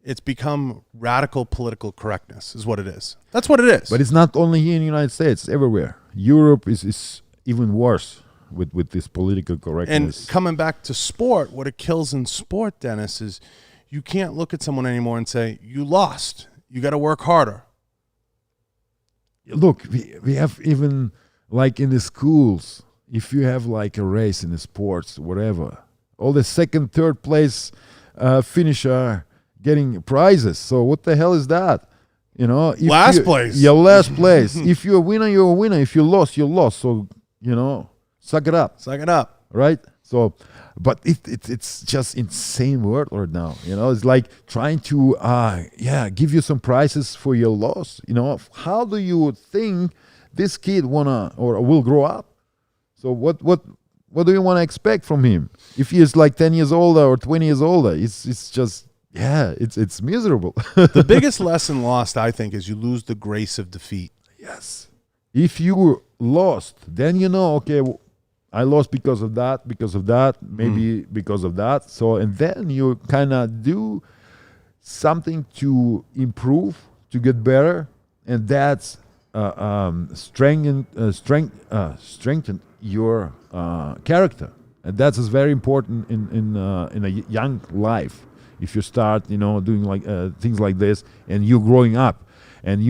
It's become radical political correctness is what it is. That's what it is. But it's not only here in the United States, it's everywhere. Europe is even worse with this political correctness. And coming back to sport, what it kills in sport, Dennis, is you can't look at someone anymore and say, you lost. You got to work harder. Look, we have even like in the schools, if you have like a race in the sports, whatever, all the second, third place finisher getting prizes. So what the hell is that? Last place. Yeah, last place. If you're a winner, you're a winner. If you lost, you're lost. So, suck it up. Suck it up. Right? So, but it's just insane world right now. It's like trying to, give you some prizes for your loss. How do you think this kid wanna or will grow up? So what do you want to expect from him? If he is like 10 years older or 20 years older, it's just, it's miserable. The biggest lesson lost, I think, is you lose the grace of defeat. Yes. If you lost, then okay, I lost because of that, maybe because of that. So, and then you kind of do something to improve, to get better, and that's strengthen your character, and that's is very important in a young life. If you start, doing like things like this, and you're growing up, and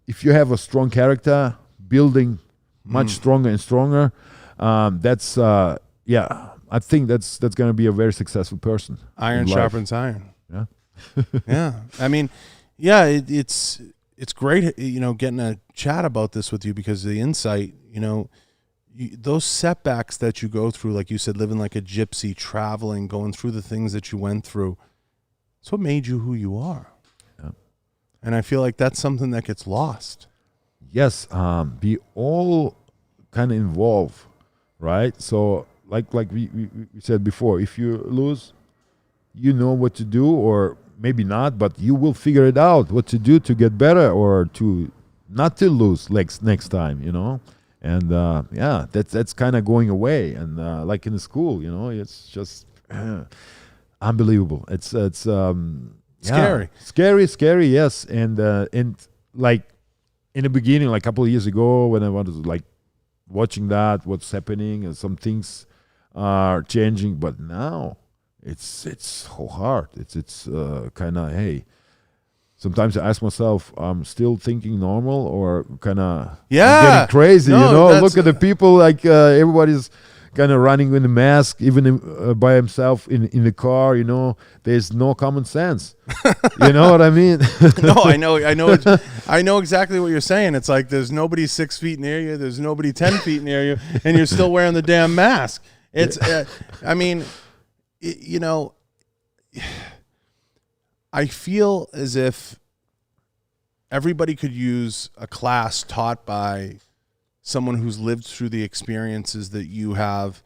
if you have a strong character, building much stronger and stronger, that's I think that's going to be a very successful person. Iron sharpens iron. Yeah. Yeah. I mean, yeah, it's great, getting a chat about this with you, because the insight, those setbacks that you go through, like you said, living like a gypsy, traveling, going through the things that you went through, it's what made you who you are. Yeah. And I feel like that's something that gets lost. Yes, we all kind of involve, right? So like we said before, if you lose, you know what to do, or maybe not, but you will figure it out what to do to get better, or to not to lose next time, And that's kind of going away. And like in the school, it's just unbelievable. It's Scary. Scary, yes. And like in the beginning, like a couple of years ago, when I was like watching what's happening, and some things are changing, but now it's so hard. It's kind of, hey, sometimes I ask myself, I'm still thinking normal, or kind of getting crazy, Look at the people, like everybody's kind of running with a mask, even by himself in the car, there's no common sense. You know what I mean? No, I know exactly what you're saying. It's like there's nobody 6 feet near you, there's nobody 10 feet near you, and you're still wearing the damn mask. It's, I mean, I feel as if everybody could use a class taught by someone who's lived through the experiences that you have.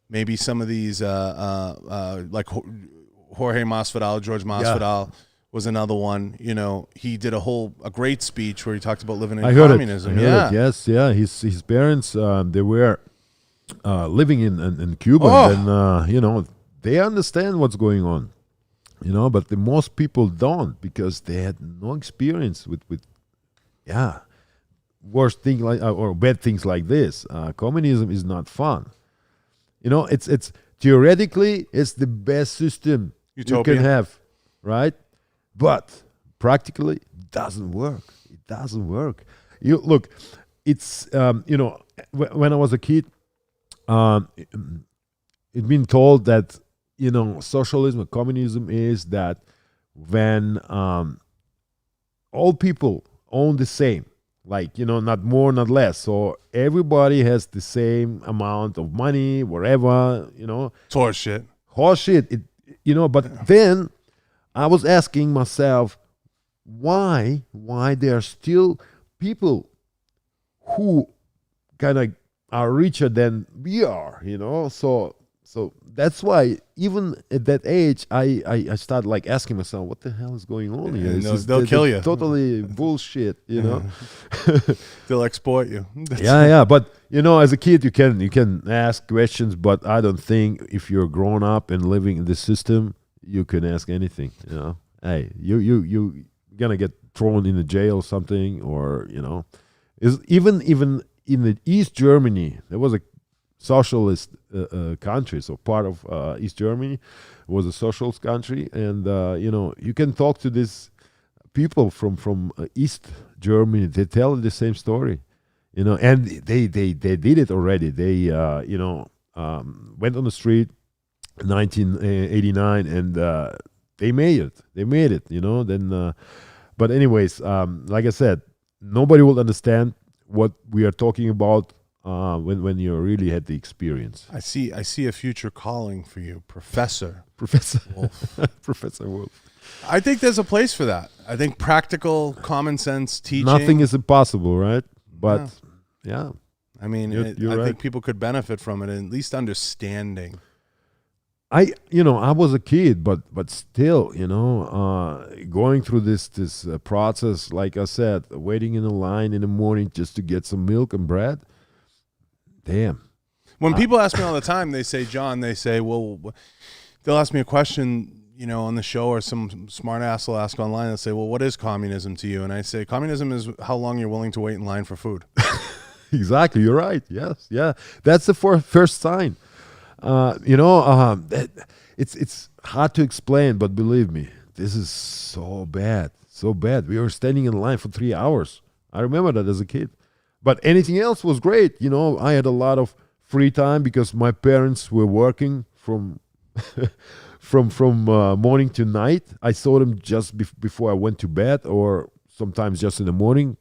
Maybe some of these, like Jorge Masvidal, George Masvidal was another one. He did a great speech where he talked about living in communism. I heard it. Yes, yeah. His parents, they were living in Cuba, and they understand what's going on. But the most people don't, because they had no experience with worst thing like or bad things like this. Communism is not fun. It's theoretically it's the best system Utopia. You can have, right? But practically it doesn't work. It doesn't work. You look, it's when I was a kid, it's been told that socialism or communism is that when all people own the same, like, not more, not less. So everybody has the same amount of money, wherever, It's horseshit. But then I was asking myself, why there are still people who kind of are richer than we are, So that's why even at that age, I started like asking myself, what the hell is going on here? They'll kill you. Totally bullshit, They'll exploit you. Yeah. But as a kid, you can ask questions, but I don't think if you're grown up and living in this system, you can ask anything. Hey, you gonna get thrown in a jail or something, or is even in the East Germany, there was a socialist country, so part of East Germany was a socialist country, and you can talk to these people from East Germany. They tell the same story, and they did it already. They went on the street in 1989, and they made it. Then, but anyways, like I said, nobody will understand what we are talking about when you really had the experience. I see a future calling for you, Professor Wolf. Professor Wolf. I think there's a place for that. I think practical, common sense teaching. Nothing is impossible, right? But yeah. I mean, you're I right. think people could benefit from it, at least understanding. I was a kid, but still, going through this process, like I said, waiting in a line in the morning just to get some milk and bread. Damn. When people ask me all the time, they say, John, they say, well, they'll ask me a question, you know, on the show, or some smart ass will ask online. They'll say, well, what is communism to you? And I say, communism is how long you're willing to wait in line for food. Exactly. You're right. Yes. Yeah. That's the first sign. It's hard to explain, but believe me, this is so bad. So bad. We were standing in line for 3 hours. I remember that as a kid. But anything else was great. You know, I had a lot of free time because my parents were working from from morning to night. I saw them just before I went to bed, or sometimes just in the morning.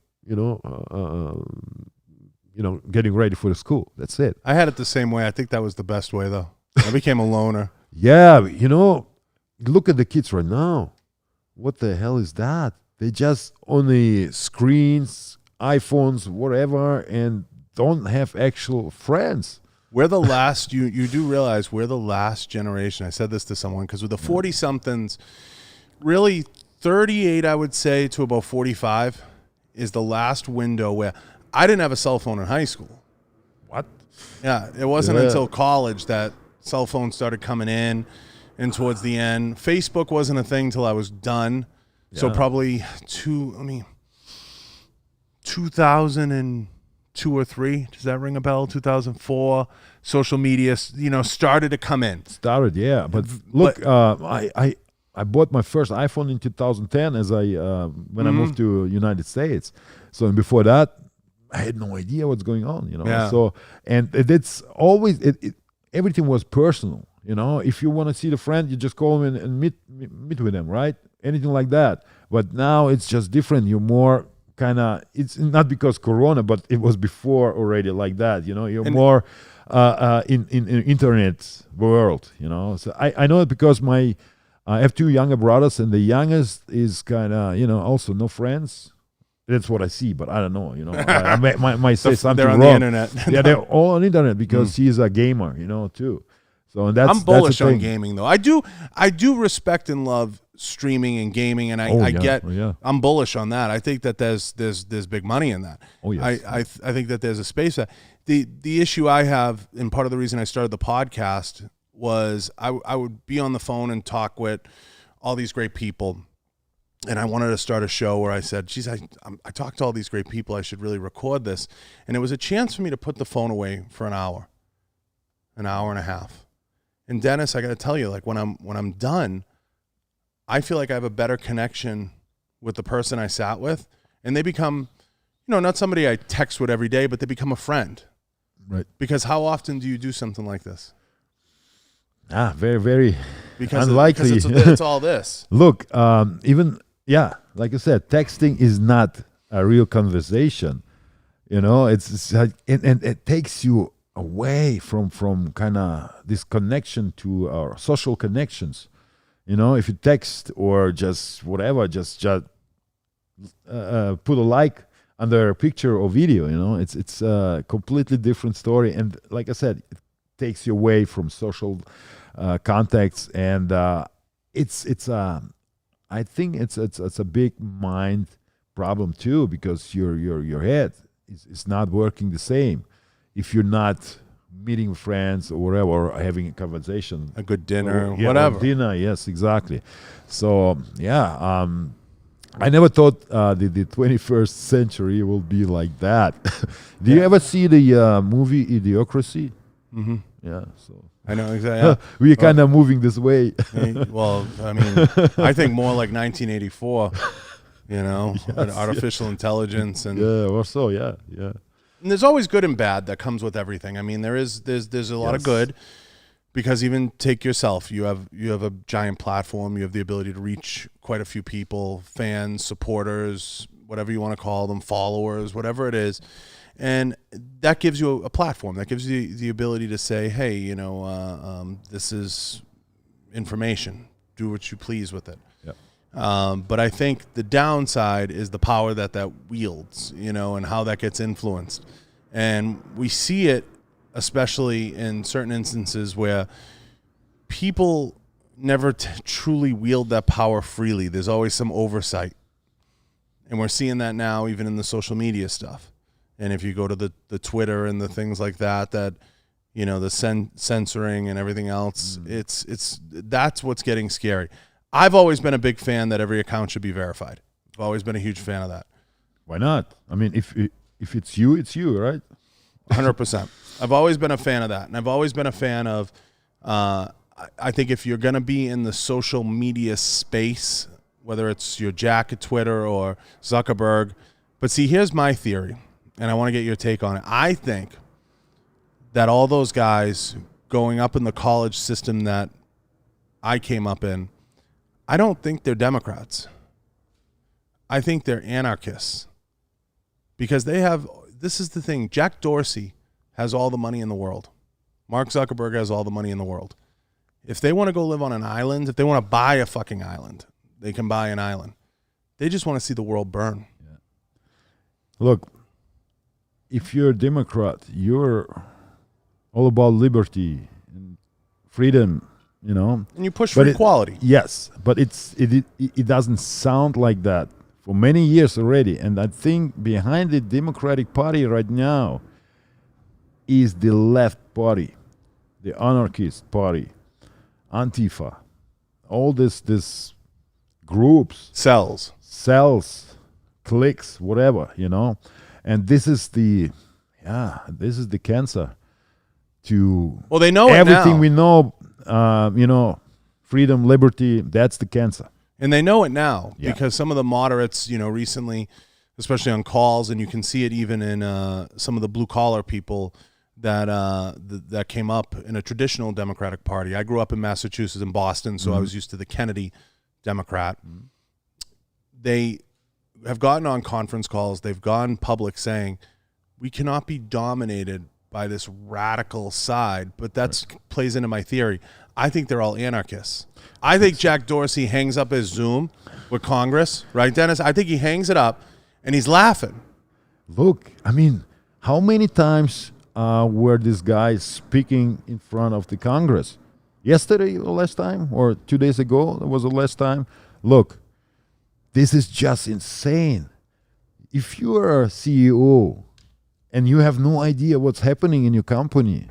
Getting ready for the school. That's it. I had it the same way. I think that was the best way, though. I became a loner. Yeah, look at the kids right now. What the hell is that? They just on the screens, iPhones, whatever, and don't have actual friends. We're the last, you do realize we're the last generation. I said this to someone, because with the 40-somethings, really 38, I would say, to about 45 is the last window where I didn't have a cell phone in high school. What? Yeah, it wasn't until college that cell phones started coming in, and towards the end. Facebook wasn't a thing till I was done. Yeah. So probably 2002 or 3. Does that ring a bell? 2004. Social media, started to come in. Started, yeah. But look, I bought my first iPhone in 2010 when I moved to United States. So before that, I had no idea what's going on, Yeah. So, and it's always everything was personal, If you want to see the friend, you just call them and meet with them, right? Anything like that. But now it's just different. You're more it's not because Corona, but it was before already like that. You're more in internet world. So I know it because I have 2 younger brothers, and the youngest is also no friends. That's what I see, but I don't know. I might say something they're on wrong. the internet. Yeah, they're all on the internet because he's a gamer, too. So I'm bullish on gaming, though. I do respect and love streaming and gaming, and I'm bullish on that. I think that there's big money in that. Oh yes. I think that there's a space that the issue I have, and part of the reason I started the podcast was I would be on the phone and talk with all these great people. And I wanted to start a show where I said, geez, I talked to all these great people. I should really record this. And it was a chance for me to put the phone away for an hour and a half. And Dennis, I got to tell you, like when I'm done, I feel like I have a better connection with the person I sat with. And they become, not somebody I text with every day, but they become a friend. Right. Because how often do you do something like this? Very, very because unlikely. It's all this. Look, like I said, texting is not a real conversation. It's and it takes you away from kind of this connection to our social connections. If you text or just whatever, just put a like under a picture or video. It's a completely different story. And like I said, it takes you away from social contacts, and I think it's a big mind problem too, because your head is not working the same if you're not meeting friends or whatever, or having a conversation, a good dinner, whatever. Dinner, yes, exactly. So I never thought the 21st century will be like that. Do you ever see the movie Idiocracy? Mm-hmm. Yeah, so I know exactly. Yeah. We're kind of moving this way. Well, I mean, I think more like 1984. Yes, artificial intelligence and yeah. And there's always good and bad that comes with everything. I mean, there's a lot of good, because even take yourself. You have a giant platform. You have the ability to reach quite a few people, fans, supporters, whatever you want to call them, followers, whatever it is. And that gives you a platform. That gives you the ability to say, hey, this is information. Do what you please with it. Yep. But I think the downside is the power that wields, and how that gets influenced. And we see it, especially in certain instances where people never truly wield that power freely. There's always some oversight. And we're seeing that now even in the social media stuff. And if you go to the Twitter and the things like that, the censoring and everything else. That's what's getting scary. I've always been a big fan that every account should be verified. I've always been a huge fan of that. Why not? I mean, if it's you, right? 100%. I've always been a fan of that. And I've always been a fan of, I think if you're going to be in the social media space, whether it's your Jack at Twitter or Zuckerberg, but see, here's my theory, and I want to get your take on it. I think that all those guys going up in the college system that I came up in, I don't think they're Democrats. I think they're anarchists. Because this is the thing, Jack Dorsey has all the money in the world. Mark Zuckerberg has all the money in the world. If they want to go live on an island, if they want to buy a fucking island, they can buy an island. They just want to see the world burn. Yeah. Look, if you're a Democrat, you're all about liberty and freedom, And you push for equality. Yes, but it doesn't sound like that for many years already. And I think behind the Democratic Party right now is the left party, the anarchist party, Antifa, all this groups, cells, cliques, whatever, and this is the cancer to they know everything it now. We know, freedom, liberty, that's the cancer. And they know it now because some of the moderates, recently, especially on calls, and you can see it even in some of the blue collar people that came up in a traditional Democratic Party. I grew up in Massachusetts and Boston, so I was used to the Kennedy Democrat. They have gotten on conference calls. They've gone public saying, we cannot be dominated by this radical side, but that plays into my theory. I think they're all anarchists. I think Jack Dorsey hangs up his Zoom with Congress, right, Dennis? I think he hangs it up and he's laughing. Look, I mean, how many times were these guys speaking in front of the Congress? Yesterday, the last time, or 2 days ago, that was the last time. Look, this is just insane. If you are a CEO and you have no idea what's happening in your company,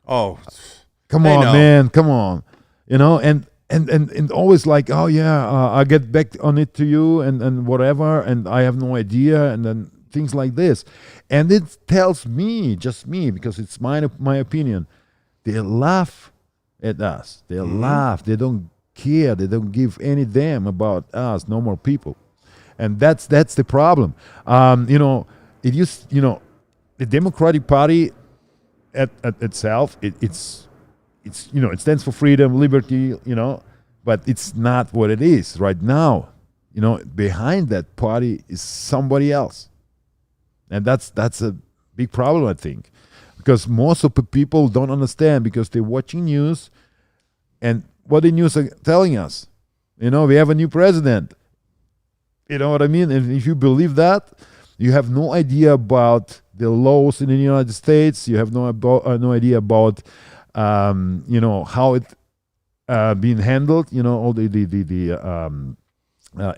come on, man, come on, and always like, I'll get back on it to you and whatever, and I have no idea, and then things like this. And it tells me, just me, because it's my opinion, they laugh at us. They laugh. They don't care. They don't give any damn about us, normal people. And that's the problem. It used, the Democratic Party at itself, it stands for freedom, liberty, but it's not what it is right now. Behind that party is somebody else. And that's a big problem, I think, because most of the people don't understand because they're watching news, and what the news are telling us, we have a new president. You know what I mean? And if you believe that, you have no idea about the laws in the United States. You have no idea about how it being handled. All the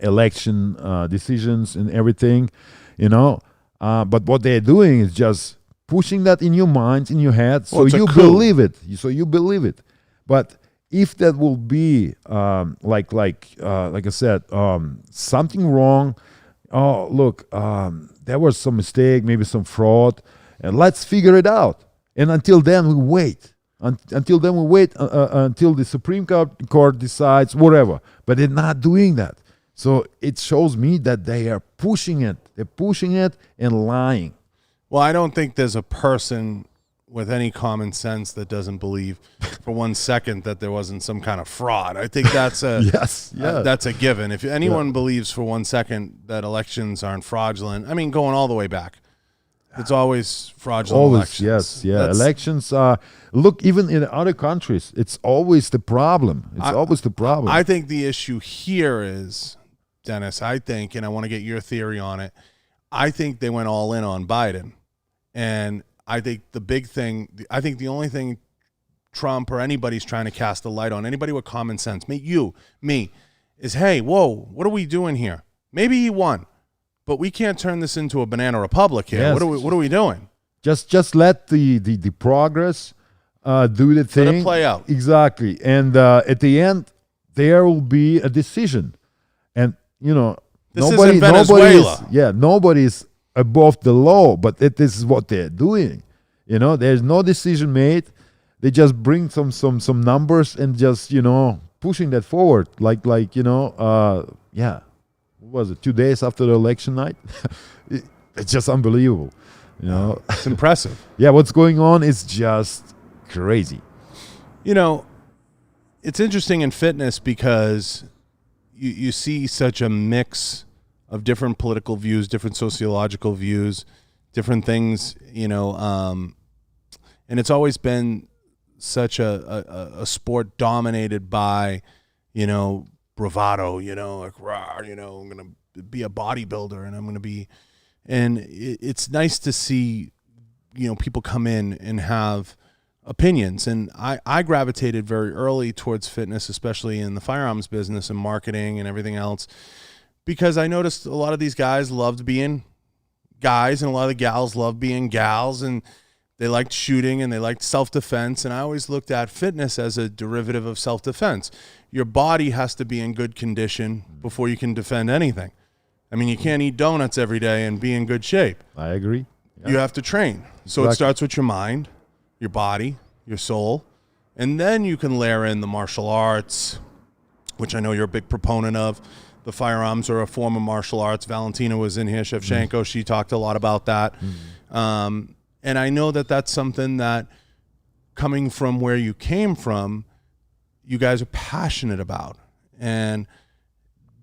election decisions and everything. But what they're doing is just pushing that in your mind, in your head, so you believe it. But if that will be like I said, something wrong. Oh, look, there was some mistake, maybe some fraud, and let's figure it out. And until then, we wait. Until the Supreme Court decides whatever. But they're not doing that. So it shows me that they are pushing it. They're pushing it and lying. Well, I don't think there's a person with any common sense that doesn't believe for 1 second that there wasn't some kind of fraud. I think that's a that's a given. If anyone believes for 1 second that elections aren't fraudulent, I mean, going all the way back, it's always fraudulent elections. Elections are, look, even in other countries, it's always the problem. I think the issue here is, Dennis, and I want to get your theory on it, I think they went all in on Biden. And I think the only thing Trump or anybody's trying to cast a light on, anybody with common sense, me, is, hey, whoa, what are we doing here? Maybe he won, but we can't turn this into a banana republic here. Yes. What are we doing? Just let the progress do the thing. Let it play out. Exactly. And at the end, there will be a decision. And, This isn't Venezuela. Nobody's above the law, but this is what they're doing. There's no decision made. They just bring some numbers and just, pushing that forward. What was it, 2 days after the election night? It's just unbelievable. It's impressive. Yeah, what's going on is just crazy. It's interesting in fitness because you see such a mix of different political views, different sociological views, different things, and it's always been such a sport dominated by, bravado, like, rah, I'm going to be a bodybuilder and I'm going to be, and it's nice to see, people come in and have opinions. And I gravitated very early towards fitness, especially in the firearms business and marketing and everything else, because I noticed a lot of these guys loved being guys and a lot of the gals loved being gals, and they liked shooting and they liked self-defense. And I always looked at fitness as a derivative of self-defense. Your body has to be in good condition before you can defend anything. I mean, you can't eat donuts every day and be in good shape. I agree. Yeah. You have to train. So it starts with your mind, your body, your soul, and then you can layer in the martial arts, which I know you're a big proponent of. The firearms are a form of martial arts. Valentina was in here, Shevchenko. She talked a lot about that. And I know that that's something that, coming from where you came from, you guys are passionate about. And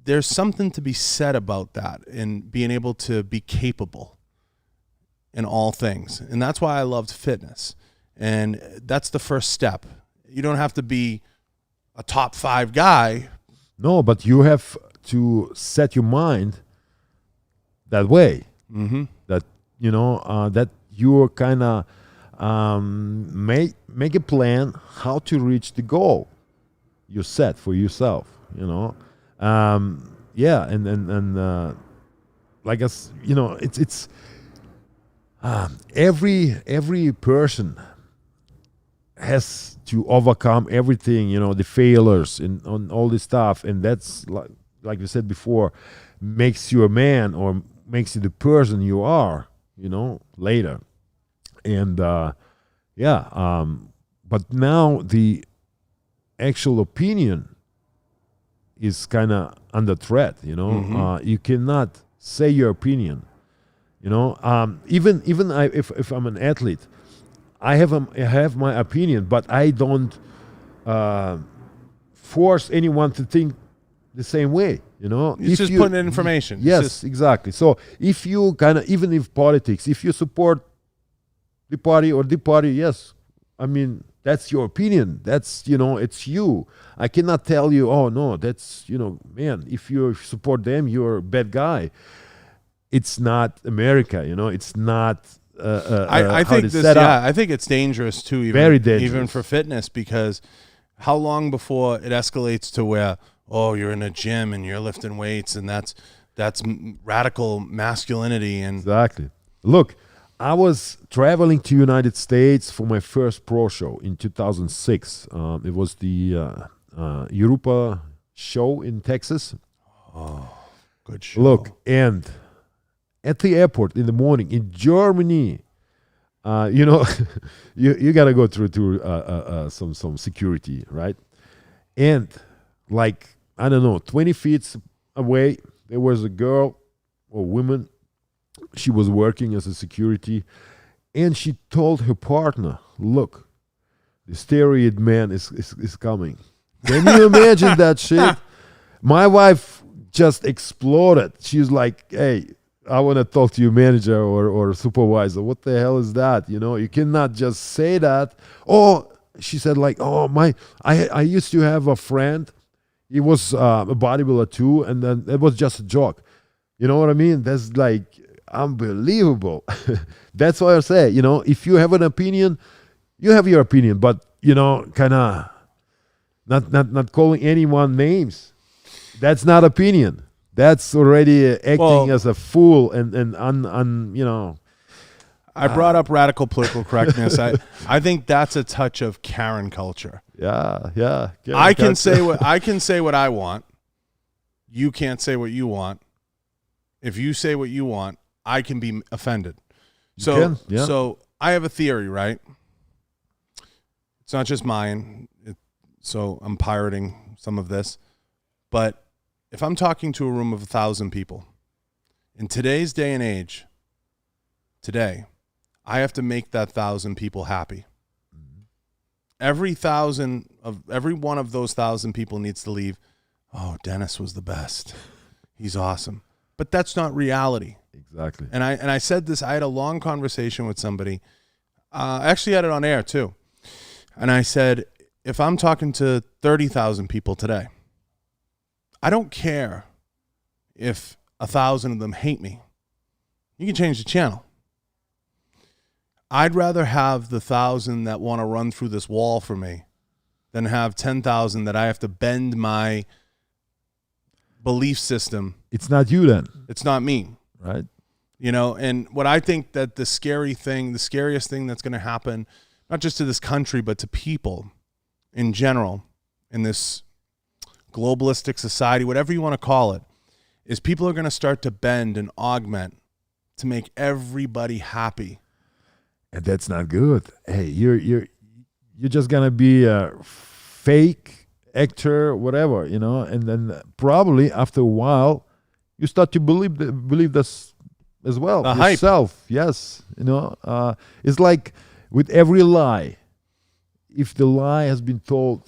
there's something to be said about that and being able to be capable in all things. And that's why I loved fitness. And that's the first step. You don't have to be a top 5 guy. No, but you have to set your mind that way. That, that you're kind of make a plan how to reach the goal you set for yourself, and like us, it's every person has to overcome everything, the failures and on all this stuff, and that's like you said before, makes you a man or makes you the person you are, later. And but now the actual opinion is kind of under threat. You cannot say your opinion. Even if I'm an athlete, I have my opinion, but I don't force anyone to think the same way. It's just putting in information. Yes, exactly. So if you even if politics, if you support the party or the party, yes, I mean, that's your opinion. That's, it's you. I cannot tell you, oh no, that's, man, if you support them, you're a bad guy. It's not America, it's not I think this, I think it's dangerous too, even, very dangerous, even for fitness, because how long before it escalates to where, oh, you're in a gym and you're lifting weights and that's radical masculinity. And exactly. Look, I was traveling to United States for my first pro show in 2006. It was the Europa show in Texas. Oh, good show. Look, and at the airport in the morning in Germany, you got to go through some security, right? And like, I don't know, 20 feet away, there was a girl or woman. She was working as a security, and she told her partner, look, the steroid man is coming. Can you imagine that shit? My wife just exploded. She's like, hey, I want to talk to your manager or supervisor. What the hell is that? You cannot just say that. Oh, she said, like, oh, I used to have a friend. He was a bodybuilder too, and then it was just a joke. You know what I mean? That's like unbelievable. That's why I say, if you have an opinion, you have your opinion, but kind of not calling anyone names. That's not opinion. That's already acting as a fool and I brought up radical political correctness. I think that's a touch of Karen culture. Yeah. I can say what I want. You can't say what you want. If you say what you want, I can be offended. So I have a theory, right? It's not just mine. So I'm pirating some of this. But if I'm talking to a room of 1,000 people, in today's day and age, today, I have to make that 1,000 people happy. Every one of those 1,000 people needs to leave. Oh, Dennis was the best. He's awesome. But that's not reality. Exactly. And I said this. I had a long conversation with somebody. I actually had it on air too. And I said, if I'm talking to 30,000 people today, I don't care if 1,000 of them hate me. You can change the channel. I'd rather have the 1,000 that want to run through this wall for me than have 10,000 that I have to bend my belief system. It's not you then. It's not me. Right. You know, and what I think that the scariest thing that's going to happen, not just to this country, but to people in general in this globalistic society, whatever you want to call it, is people are going to start to bend and augment to make everybody happy. And that's not good. Hey, you're just gonna be a fake actor, whatever, you know. And then probably after a while, you start to believe this as well. The yourself, hype. Yes, you know. It's like with every lie. If the lie has been told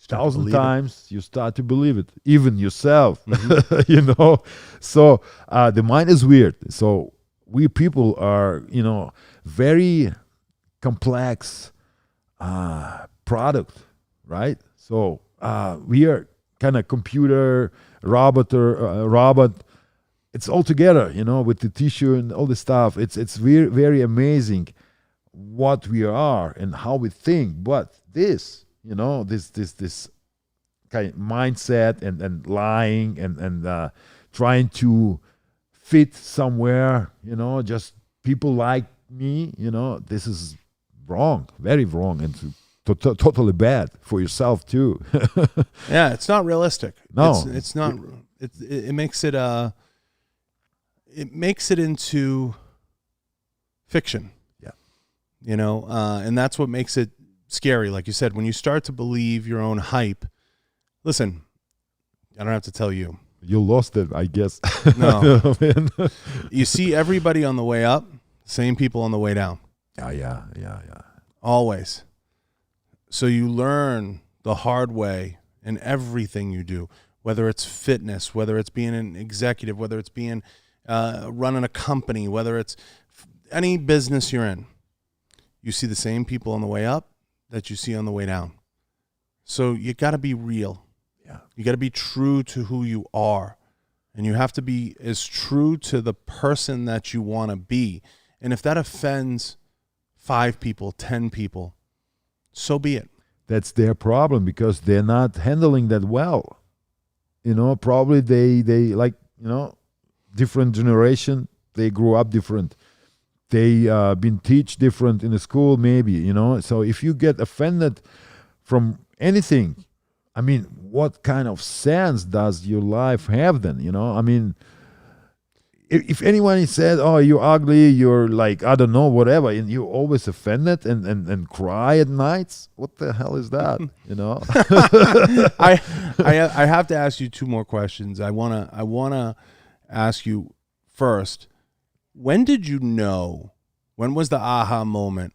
1,000 times, you start to believe it, even yourself. Mm-hmm. You know. So the mind is weird. So we people are, you know, very complex product, right? So we are kind of computer robot. It's all together, you know, with the tissue and all the stuff. It's very, very amazing what we are and how we think. But this, you know, this kind of mindset and lying and trying to fit somewhere, you know, just people like me, you know, this is wrong, very wrong, and totally bad for yourself too. Yeah, it's not realistic. No, it's not. It makes it into fiction. Yeah, you know, and that's what makes it scary. Like you said, when you start to believe your own hype. Listen, I don't have to tell you. You lost it, I guess. No. You see everybody on the way up, same people on the way down. Yeah. Always. So you learn the hard way in everything you do, whether it's fitness, whether it's being an executive, whether it's being running a company, whether it's any business you're in. You see the same people on the way up that you see on the way down. So you got to be real. Yeah. You got to be true to who you are. And you have to be as true to the person that you want to be. And if that offends 5 people, 10 people, so be it. That's their problem because they're not handling that well. You know, probably they like, you know, different generation. They grew up different. They been teach different in the school maybe, you know. So if you get offended from anything, I mean, what kind of sense does your life have then, you know? I mean, if anyone said, oh, you're ugly, you're like, I don't know, whatever, and you're always offended and cry at nights, what the hell is that, you know? I have to ask you 2 more questions. I wanna ask you first, when did you know, when was the aha moment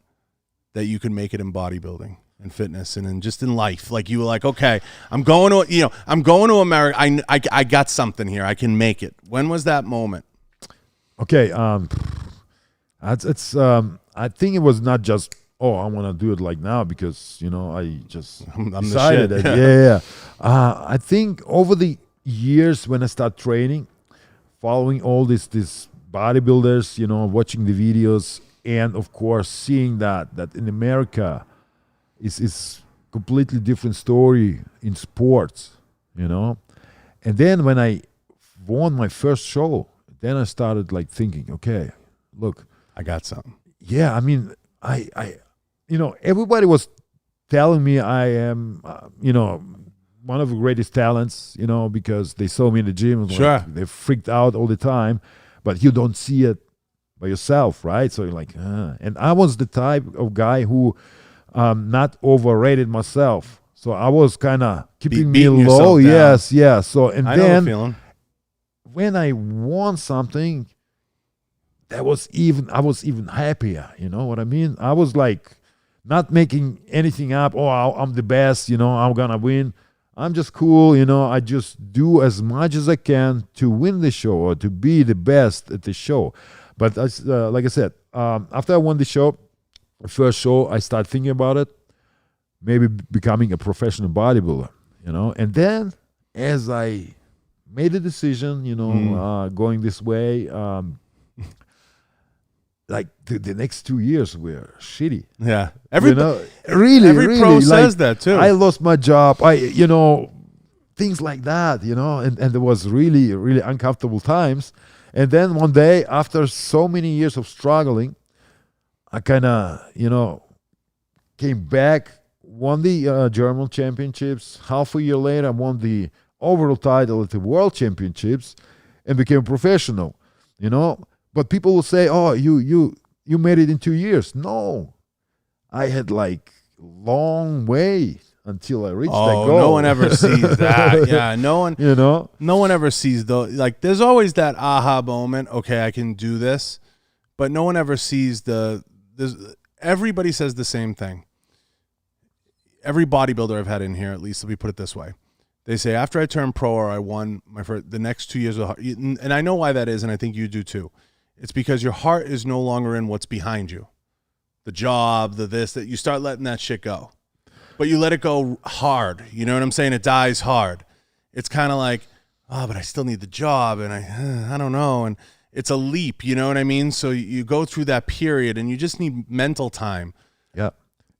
that you could make it in bodybuilding and fitness and just in life? Like you were like, okay, I'm going to America. I got something here. I can make it. When was that moment? Okay. It's I think it was not just, oh, I want to do it like now because, you know, I just I'm decided the shit. that. Yeah. I think over the years when I start training, following all these bodybuilders, you know, watching the videos, and of course seeing that in America is completely different story in sports, you know. And then when I won my first show, then I started like thinking, okay, look, I got something. Yeah, I mean, everybody was telling me I am, one of the greatest talents, because they saw me in the gym. Sure. Like, they freaked out all the time, but you don't see it by yourself, right? So you're like, and I was the type of guy who not overrated myself. So I was kind of keeping me low. Yes, yeah. So, and I know then the feeling. when I won something, I was even happier. You know what I mean? I was like not making anything up. Oh, I'm the best. I'm gonna win. I'm just cool. I just do as much as I can to win the show or to be the best at the show. But like I said, after I won the show, the first show, I started thinking about it, maybe becoming a professional bodybuilder. And then as I made a decision, going this way. Like the next 2 years were shitty. Yeah, every pro says that too. I lost my job. Things like that. And there was really, really uncomfortable times. And then one day, after so many years of struggling, I kind of came back, won the German championships. Half a year later, I won the overall title at the World Championships, and became a professional. But people will say, "Oh, you made it in 2 years." No, I had like long way until I reached that goal. No one ever sees that. Yeah, no one. No one ever sees like. There's always that aha moment. Okay, I can do this, but no one ever sees everybody says the same thing. Every bodybuilder I've had in here, at least, let me put it this way. They say, after I turned pro or I won my first, the next 2 years, and I know why that is, and I think you do too. It's because your heart is no longer in what's behind you. The job, that you start letting that shit go. But you let it go hard. You know what I'm saying? It dies hard. It's kind of like, but I still need the job, and I don't know. And it's a leap, you know what I mean? So you go through that period, and you just need mental time. Yeah.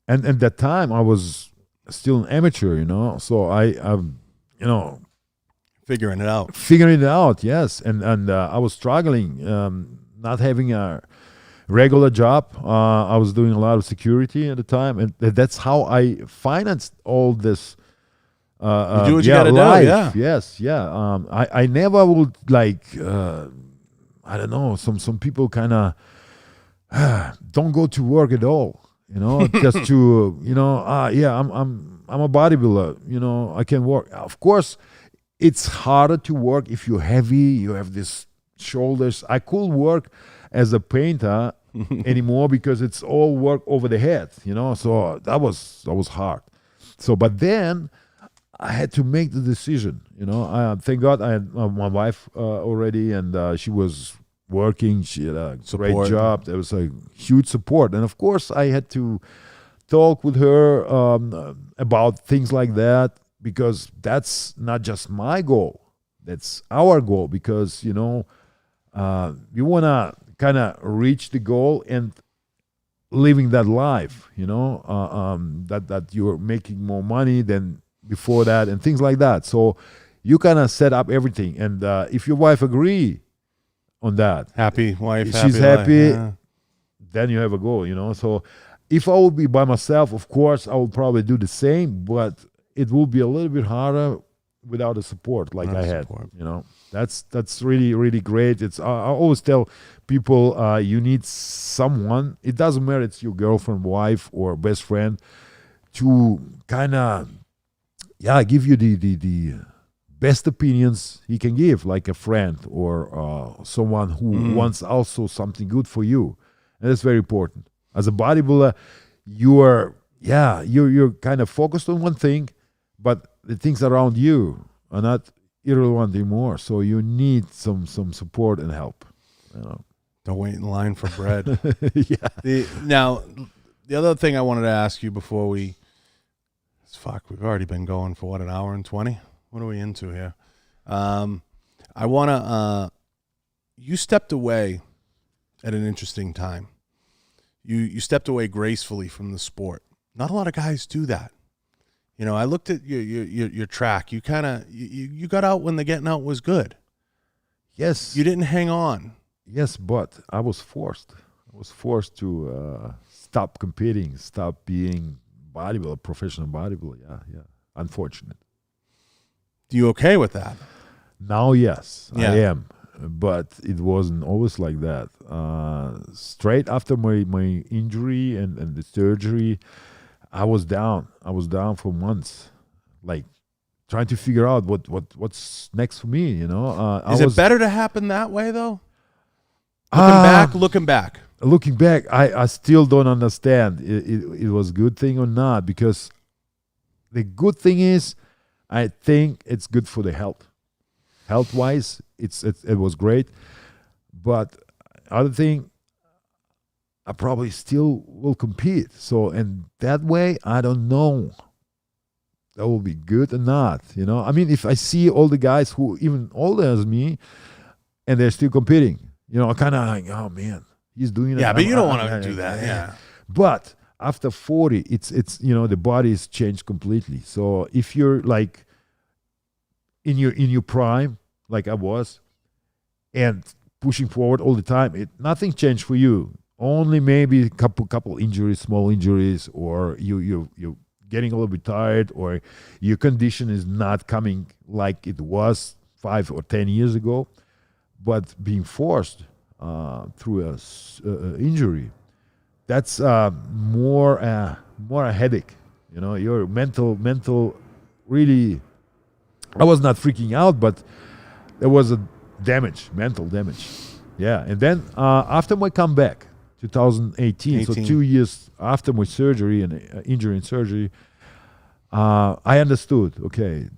And at that time, I was still an amateur, So I figuring it out. Yes. And I was struggling, not having a regular job. I was doing a lot of security at the time, and that's how I financed all this. You do what you gotta do, yeah. Yes, yeah. I never would like. I don't know. Some people kind of don't go to work at all. Just to I'm a bodybuilder. I can work. Of course, it's harder to work if you're heavy. You have these shoulders. I could work as a painter anymore because it's all work over the head. So that was hard. So, but then I had to make the decision. Thank God I had my wife already, and she was working. She had a great job. There was a huge support, and of course I had to talk with her about things like that, because that's not just my goal, that's our goal, because you want to kind of reach the goal and living that life, that you're making more money than before that and things like that. So you kind of set up everything, and if your wife agree on that, happy wife, she's happy, then you have a goal. So if I would be by myself, of course I would probably do the same, but it will be a little bit harder without the support like I had. That's really, really great. I always tell people, you need someone. It doesn't matter it's your girlfriend, wife, or best friend, to kind of give you the best opinions he can give, like a friend or someone who wants also something good for you. And that's very important. As a bodybuilder, you're kind of focused on one thing, but the things around you are not irrelevant anymore. So you need some support and help. Don't wait in line for bread. Yeah. Now, the other thing I wanted to ask you before we've already been going for what, an hour and 20? What are we into here? I want to, you stepped away at an interesting time. You stepped away gracefully from the sport. Not a lot of guys do that. I looked at your track. You kind of you got out when the getting out was good. Yes. You didn't hang on. Yes, but I was forced. was forced to stop competing, stop being bodybuilder, professional bodybuilder. Yeah. Unfortunate. You okay with that? Now, yes, Yeah. I am. But it wasn't always like that. Straight after my injury and the surgery, I was down. I was down for months, like trying to figure out what's next for me. Is it better to happen that way though? Looking back. Looking back, I still don't understand it was a good thing or not, because the good thing is I think it's good for the health. Health-wise, it was great. But other thing, I probably still will compete. So, and that way, I don't know that will be good or not. I mean, if I see all the guys who even older as me and they're still competing, I kind of like, oh man, he's doing it. Yeah, but you don't want to do that. Yeah. But after 40, it's the body is changed completely. So if you're like in your prime, like I was, and pushing forward all the time, nothing changed for you. Only maybe a couple injuries, small injuries, or you're getting a little bit tired, or your condition is not coming like it was 5 or 10 years ago. But being forced through a injury, that's more a headache. Your mental really. I was not freaking out, but there was a mental damage. Yeah, and then after my comeback, 2018, so 2 years after my surgery and injury and surgery, I understood. Okay,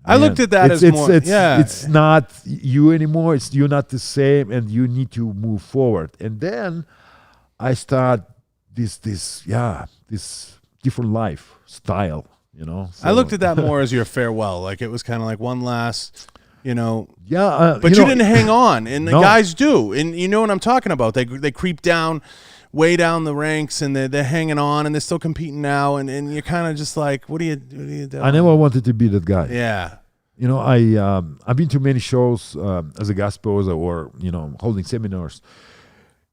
I looked at that as more. It's not you anymore. You're not the same, and you need to move forward. And then I start this different lifestyle. So, I looked at that more as your farewell. Like it was kind of like one last, Yeah, but you didn't hang on, and the No. guys do, and you know what I'm talking about. They creep down, way down the ranks, and they're hanging on, and they're still competing now, and you're kind of just like, what are you doing? I never wanted to be that guy. Yeah. I've been to many shows as a guest poser or holding seminars,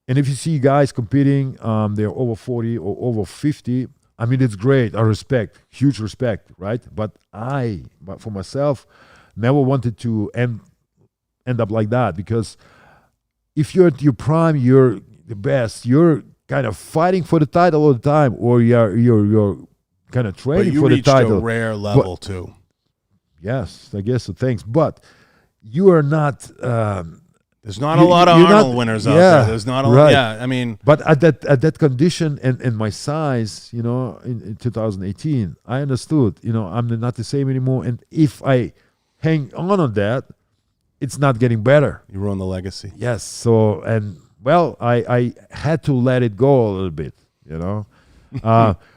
and if you see guys competing, they're over 40 or over 50. I mean, it's great. I respect, huge respect, right? But for myself, never wanted to end up like that, because if you're at your prime, you're the best. You're kind of fighting for the title all the time, or you're kind of But training you for the reached title. a rare level too. Yes, I guess so. Thanks, but you are not. There's not a lot of you're Arnold not- winners out yeah, there. There's not a right. Yeah, I mean, But at that condition and my size, in 2018, I understood. I'm not the same anymore. And if I hang on that, it's not getting better. you ruined the legacy. Yes. So I had to let it go a little bit.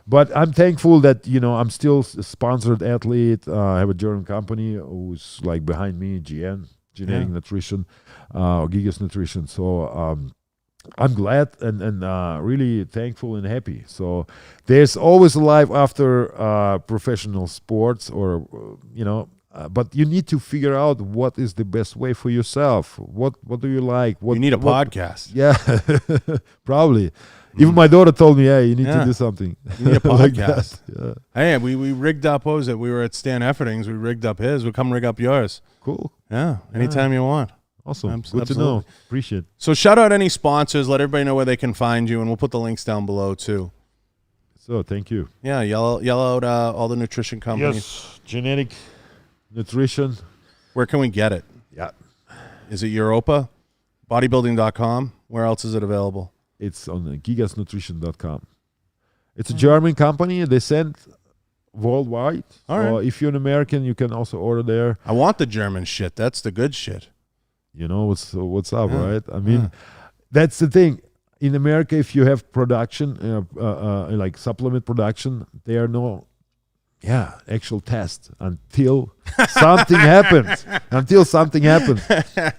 But I'm thankful that I'm still a sponsored athlete. I have a German company who's like behind me, Genetic Nutrition, or Gigas Nutrition. So I'm glad and really thankful and happy. So there's always a life after professional sports, or but you need to figure out what is the best way for yourself. What do you like? You need a podcast. Yeah, probably. Even my daughter told me, "Hey, you need to do something." You need a like podcast. that. Yeah. Hey, we rigged up. What was it? We were at Stan Efferding's. We rigged up his. We'll come rig up yours. Cool. Yeah, anytime you want. Awesome. Good to Absolutely. know. Appreciate it. So shout out any sponsors. Let everybody know where they can find you, and we'll put the links down below too. So thank you. Yeah, yell out all the nutrition companies. Yes, Genetic Nutrition. Where can we get it? Yeah. Is it Europa? Bodybuilding.com? Where else is it available? It's on gigasnutrition.com. It's a German company. They send worldwide. All right. So if you're an American, you can also order there. I want the German shit. That's the good shit. You know what's up, Yeah. right? I mean, that's the thing. In America, if you have production, like supplement production, there are no, actual tests until something happens. Until something happens,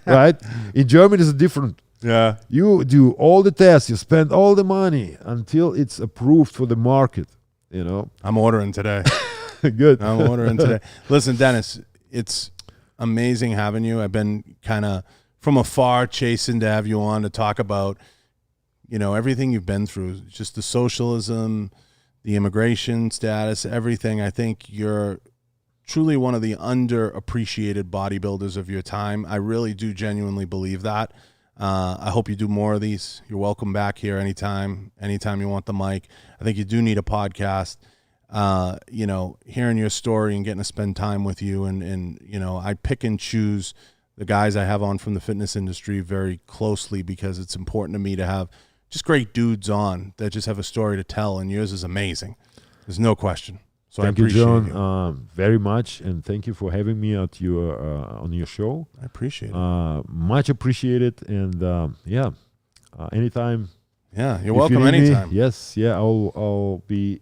right? In Germany, it's different. Yeah. You do all the tests, you spend all the money until it's approved for the market. I'm ordering today. Good. I'm ordering today. Listen, Dennis, it's amazing having you. I've been kind of from afar chasing to have you on to talk about everything you've been through, just the socialism, the immigration status, everything. I think you're truly one of the underappreciated bodybuilders of your time. I really do genuinely believe that. I hope you do more of these. You're welcome back here anytime you want the mic. I think you do need a podcast. Hearing your story and getting to spend time with you, and I pick and choose the guys I have on from the fitness industry very closely because it's important to me to have just great dudes on that just have a story to tell, and yours is amazing. There's no question. So thank I appreciate you, John, very much, and thank you for having me at your on your show. I appreciate it. Much appreciated, and anytime. Yeah, you're welcome anytime. Yes, I'll be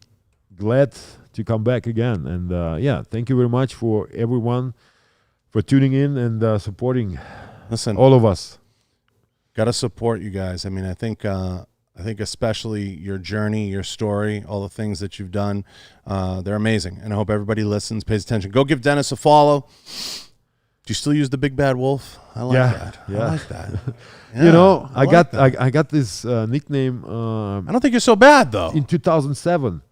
glad to come back again. And thank you very much for everyone for tuning in and supporting. Listen, all of us. Gotta support you guys. I mean, I think especially your journey, your story, all the things that you've done, they're amazing. And I hope everybody listens, pays attention. Go give Dennis a follow. Do you still use the Big Bad Wolf? I like that. Yeah. I like that. Yeah, I got this nickname. I don't think you're so bad though. In 2007.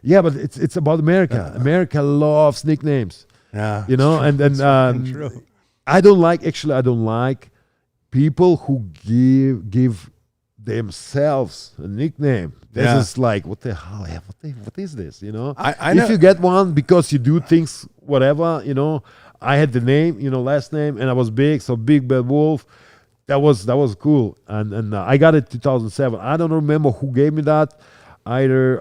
Yeah, but it's about America. America loves nicknames. Yeah. True. I don't like people who give themselves a nickname. This is like, what the hell? What is this? I know. If you get one because you do things, whatever, I had the name, last name, and I was big, so Big Bad Wolf. That was cool, and I got it 2007. I don't remember who gave me that, either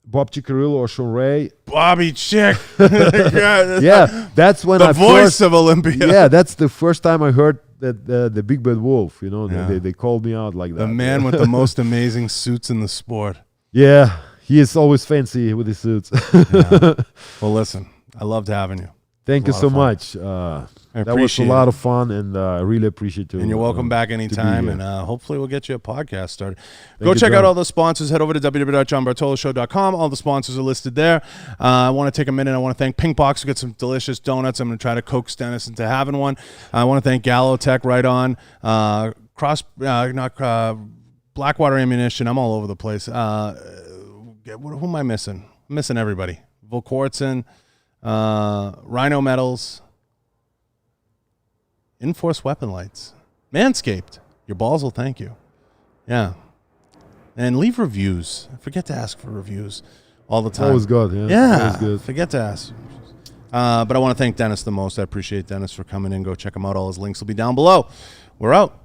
Bob Ciccarello or Sean Ray. Bobby Chick. Yeah, that's when the voice of Olympia. Yeah, that's the first time I heard that the Big Bad Wolf. They called me out like that. The man with the most amazing suits in the sport. Yeah, he is always fancy with his suits. Yeah. Well, listen, I loved having you. Thank you so much. That was a lot of fun, and I really appreciate it. And you're welcome back anytime, and hopefully we'll get you a podcast started. Go check out all the sponsors. Head over to www.johnbartoloshow.com. All the sponsors are listed there. I want to take a minute. I want to thank Pink Box. We got some delicious donuts. I'm going to try to coax Dennis into having one. I want to thank Gallo Tech right on. Blackwater Ammunition. I'm all over the place. Who am I missing? I'm missing everybody. Volquartsen. Rhino Metals, Enforce Weapon Lights, Manscaped. Your balls will thank you. Yeah. And leave reviews. Forget to ask for reviews all the time. Always good. Yeah. Always good. Forget to ask. But I want to thank Dennis the most. I appreciate Dennis for coming in. Go check him out. All his links will be down below. We're out.